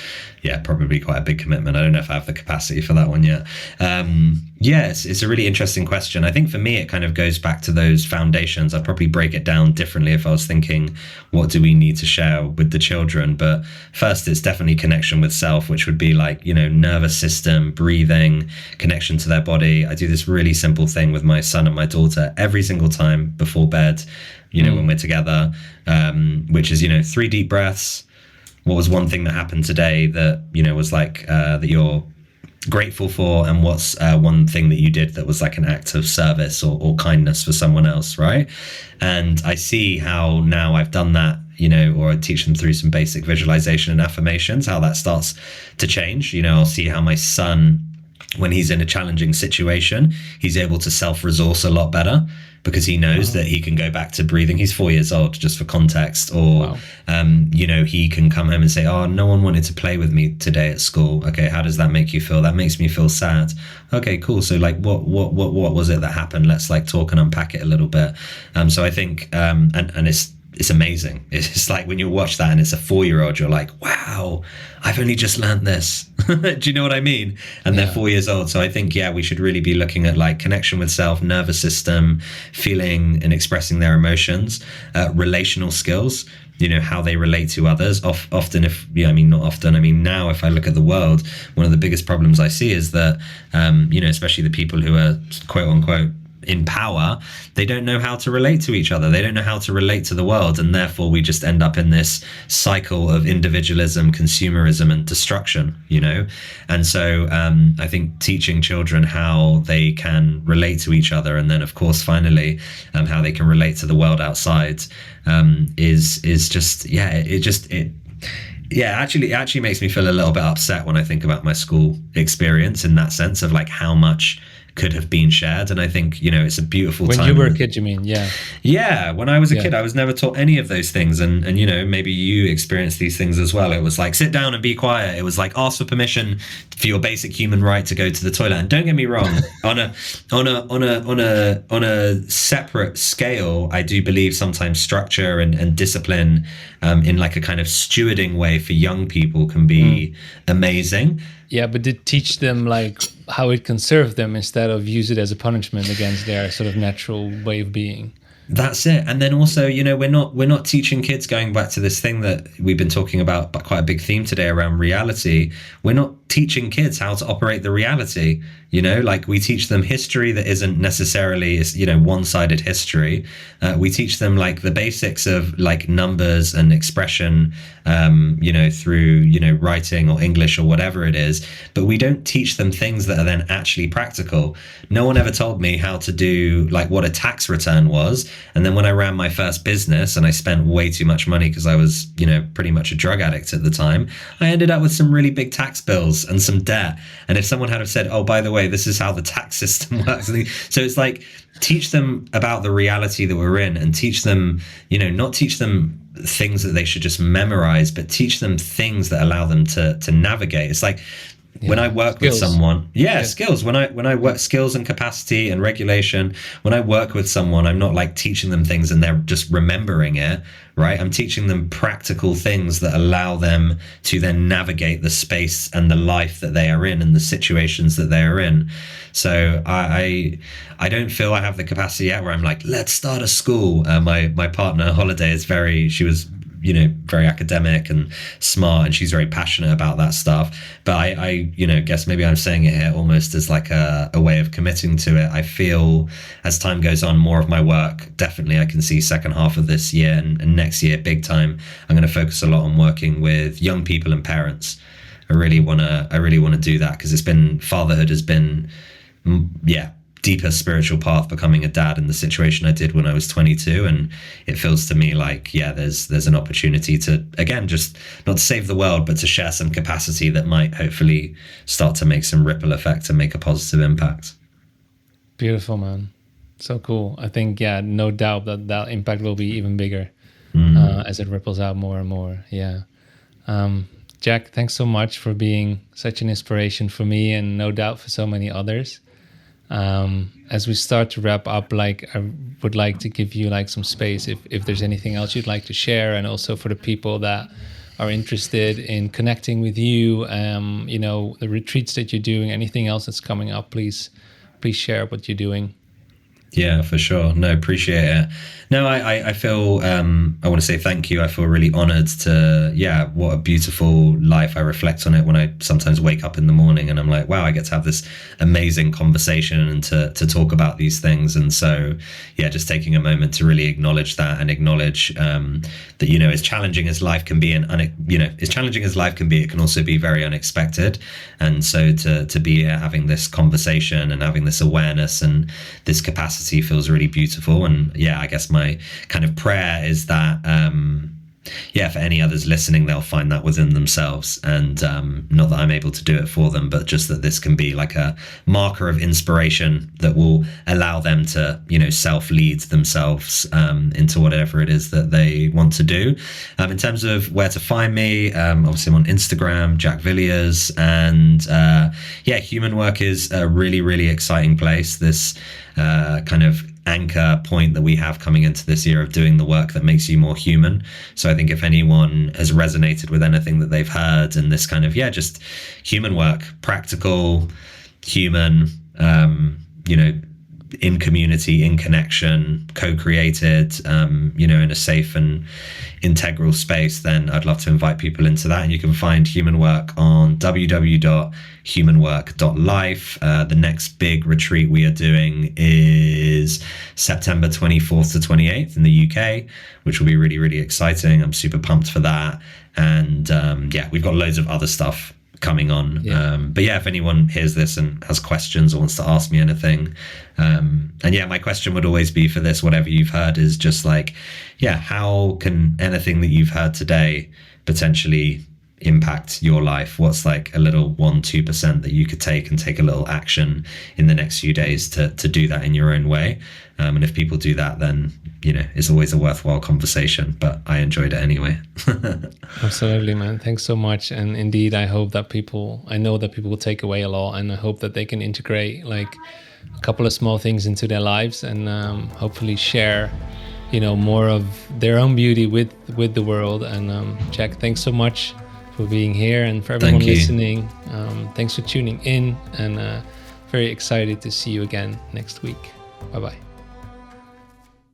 Speaker 1: probably quite a big commitment. I don't know if I have the capacity for that one yet. It's a really interesting question. I think for me, it kind of goes back to those foundations. I'd probably break it down differently if I was thinking, what do we need to share with the children? But first, it's definitely connection with self, which would be like, nervous system, breathing, connection to their body. I do this really simple thing with my son and my daughter every single time before bed, when we're together, which is, 3 deep breaths. What was one thing that happened today that, was like, that you're grateful for, and what's one thing that you did that was like an act of service or kindness for someone else, right? And I see how now I've done that, or I teach them through some basic visualization and affirmations, how that starts to change. I'll see how my son, when he's in a challenging situation, he's able to self-resource a lot better because he knows that he can go back to breathing. He's 4 years old, just for context. Or, he can come home and say, oh, no one wanted to play with me today at school. Okay, how does that make you feel? That makes me feel sad. Okay, cool. So like, what was it that happened? Let's like talk and unpack it a little bit. So I think, and it's amazing. It's like when you watch that and it's a 4-year-old, you're like, wow, I've only just learned this. Do you know what I mean? And they're 4 years old. So I think, we should really be looking at like connection with self, nervous system, feeling and expressing their emotions, relational skills, how they relate to others. Now if I look at the world, one of the biggest problems I see is that, especially the people who are quote unquote in power, they don't know how to relate to each other. They don't know how to relate to the world. And therefore we just end up in this cycle of individualism, consumerism, and destruction, And so I think teaching children how they can relate to each other, and then of course, finally, how they can relate to the world outside, is just, it actually makes me feel a little bit upset when I think about my school experience in that sense of like how much could have been shared. And I think, it's a beautiful time.
Speaker 2: When you were a kid, you mean? Yeah.
Speaker 1: Yeah. When I was a kid, I was never taught any of those things. And, maybe you experienced these things as well. It was like, sit down and be quiet. It was like, ask for permission for your basic human right to go to the toilet. And don't get me wrong, on a separate scale, I do believe sometimes structure and discipline, in like a kind of stewarding way for young people can be amazing.
Speaker 2: Yeah, but did teach them like how it can serve them instead of use it as a punishment against their sort of natural way of being.
Speaker 1: That's it. And then also, we're not teaching kids, going back to this thing that we've been talking about, but quite a big theme today around reality. We're not teaching kids how to operate the reality. Like we teach them history that isn't necessarily, one-sided history. We teach them like the basics of like numbers and expression, through, writing or English or whatever it is. But we don't teach them things that are then actually practical. No one ever told me how to do like what a tax return was. And then when I ran my first business and I spent way too much money because I was, pretty much a drug addict at the time, I ended up with some really big tax bills and some debt. And if someone had have said, oh, by the way, this is how the tax system works. So it's like, teach them about the reality that we're in, and teach them, not teach them things that they should just memorize, but teach them things that allow them to navigate. It's like, when I work with someone, skills. When I work, skills and capacity and regulation. When I work with someone, I'm not like teaching them things and they're just remembering it, right? I'm teaching them practical things that allow them to then navigate the space and the life that they are in and the situations that they are in. So I don't feel I have the capacity yet where I'm like, let's start a school. My partner Holiday is she was very academic and smart, and she's very passionate about that stuff. But I guess maybe I'm saying it here almost as like a way of committing to it. I feel as time goes on, more of my work, definitely I can see second half of this year and next year, big time, I'm going to focus a lot on working with young people and parents. I really want to do that, because fatherhood has been, deeper spiritual path, becoming a dad in the situation I did when I was 22. And it feels to me like, there's an opportunity to, again, just not to save the world, but to share some capacity that might hopefully start to make some ripple effect and make a positive impact.
Speaker 2: Beautiful, man. So cool. I think, no doubt that impact will be even bigger as it ripples out more and more. Yeah. Jack, thanks so much for being such an inspiration for me, and no doubt for so many others. As we start to wrap up, like, I would like to give you like some space if there's anything else you'd like to share, and also for the people that are interested in connecting with you, the retreats that you're doing, anything else that's coming up, please share what you're doing.
Speaker 1: Yeah, for sure. No, appreciate it. No, I feel, I want to say thank you. I feel really honored to, what a beautiful life. I reflect on it when I sometimes wake up in the morning and I'm like, wow, I get to have this amazing conversation and to talk about these things. And so, just taking a moment to really acknowledge that, and acknowledge that, as challenging as life can be, as challenging as life can be, it can also be very unexpected. And so to be here having this conversation and having this awareness and this capacity feels really beautiful. And I guess my kind of prayer is that for any others listening, they'll find that within themselves. And not that I'm able to do it for them, but just that this can be like a marker of inspiration that will allow them to, self-lead themselves into whatever it is that they want to do. In terms of where to find me, obviously I'm on Instagram, Jack Villiers. And Human Work is a really, really exciting place. This kind of anchor point that we have coming into this year of doing the work that makes you more human. So I think if anyone has resonated with anything that they've heard, and this kind of, just human work, practical, human, in community, in connection, co-created, in a safe and integral space, then I'd love to invite people into that. And you can find Human Work on www.humanwork.life. The next big retreat we are doing is September 24th to 28th in the UK, which will be really, really exciting. I'm super pumped for that. And we've got loads of other stuff coming on. But if anyone hears this and has questions or wants to ask me anything, my question would always be for this, whatever you've heard, is just like, how can anything that you've heard today potentially impact your life? What's like a little 1-2% that you could take and take a little action in the next few days to do that in your own way? And if people do that, then it's always a worthwhile conversation, but I enjoyed it anyway.
Speaker 2: Absolutely, man. Thanks so much. And indeed, I know that people will take away a lot, and I hope that they can integrate like a couple of small things into their lives, and hopefully share more of their own beauty with the world. And Jack, thanks so much for being here, and for everyone listening. Thanks for tuning in, and very excited to see you again next week. Bye-bye.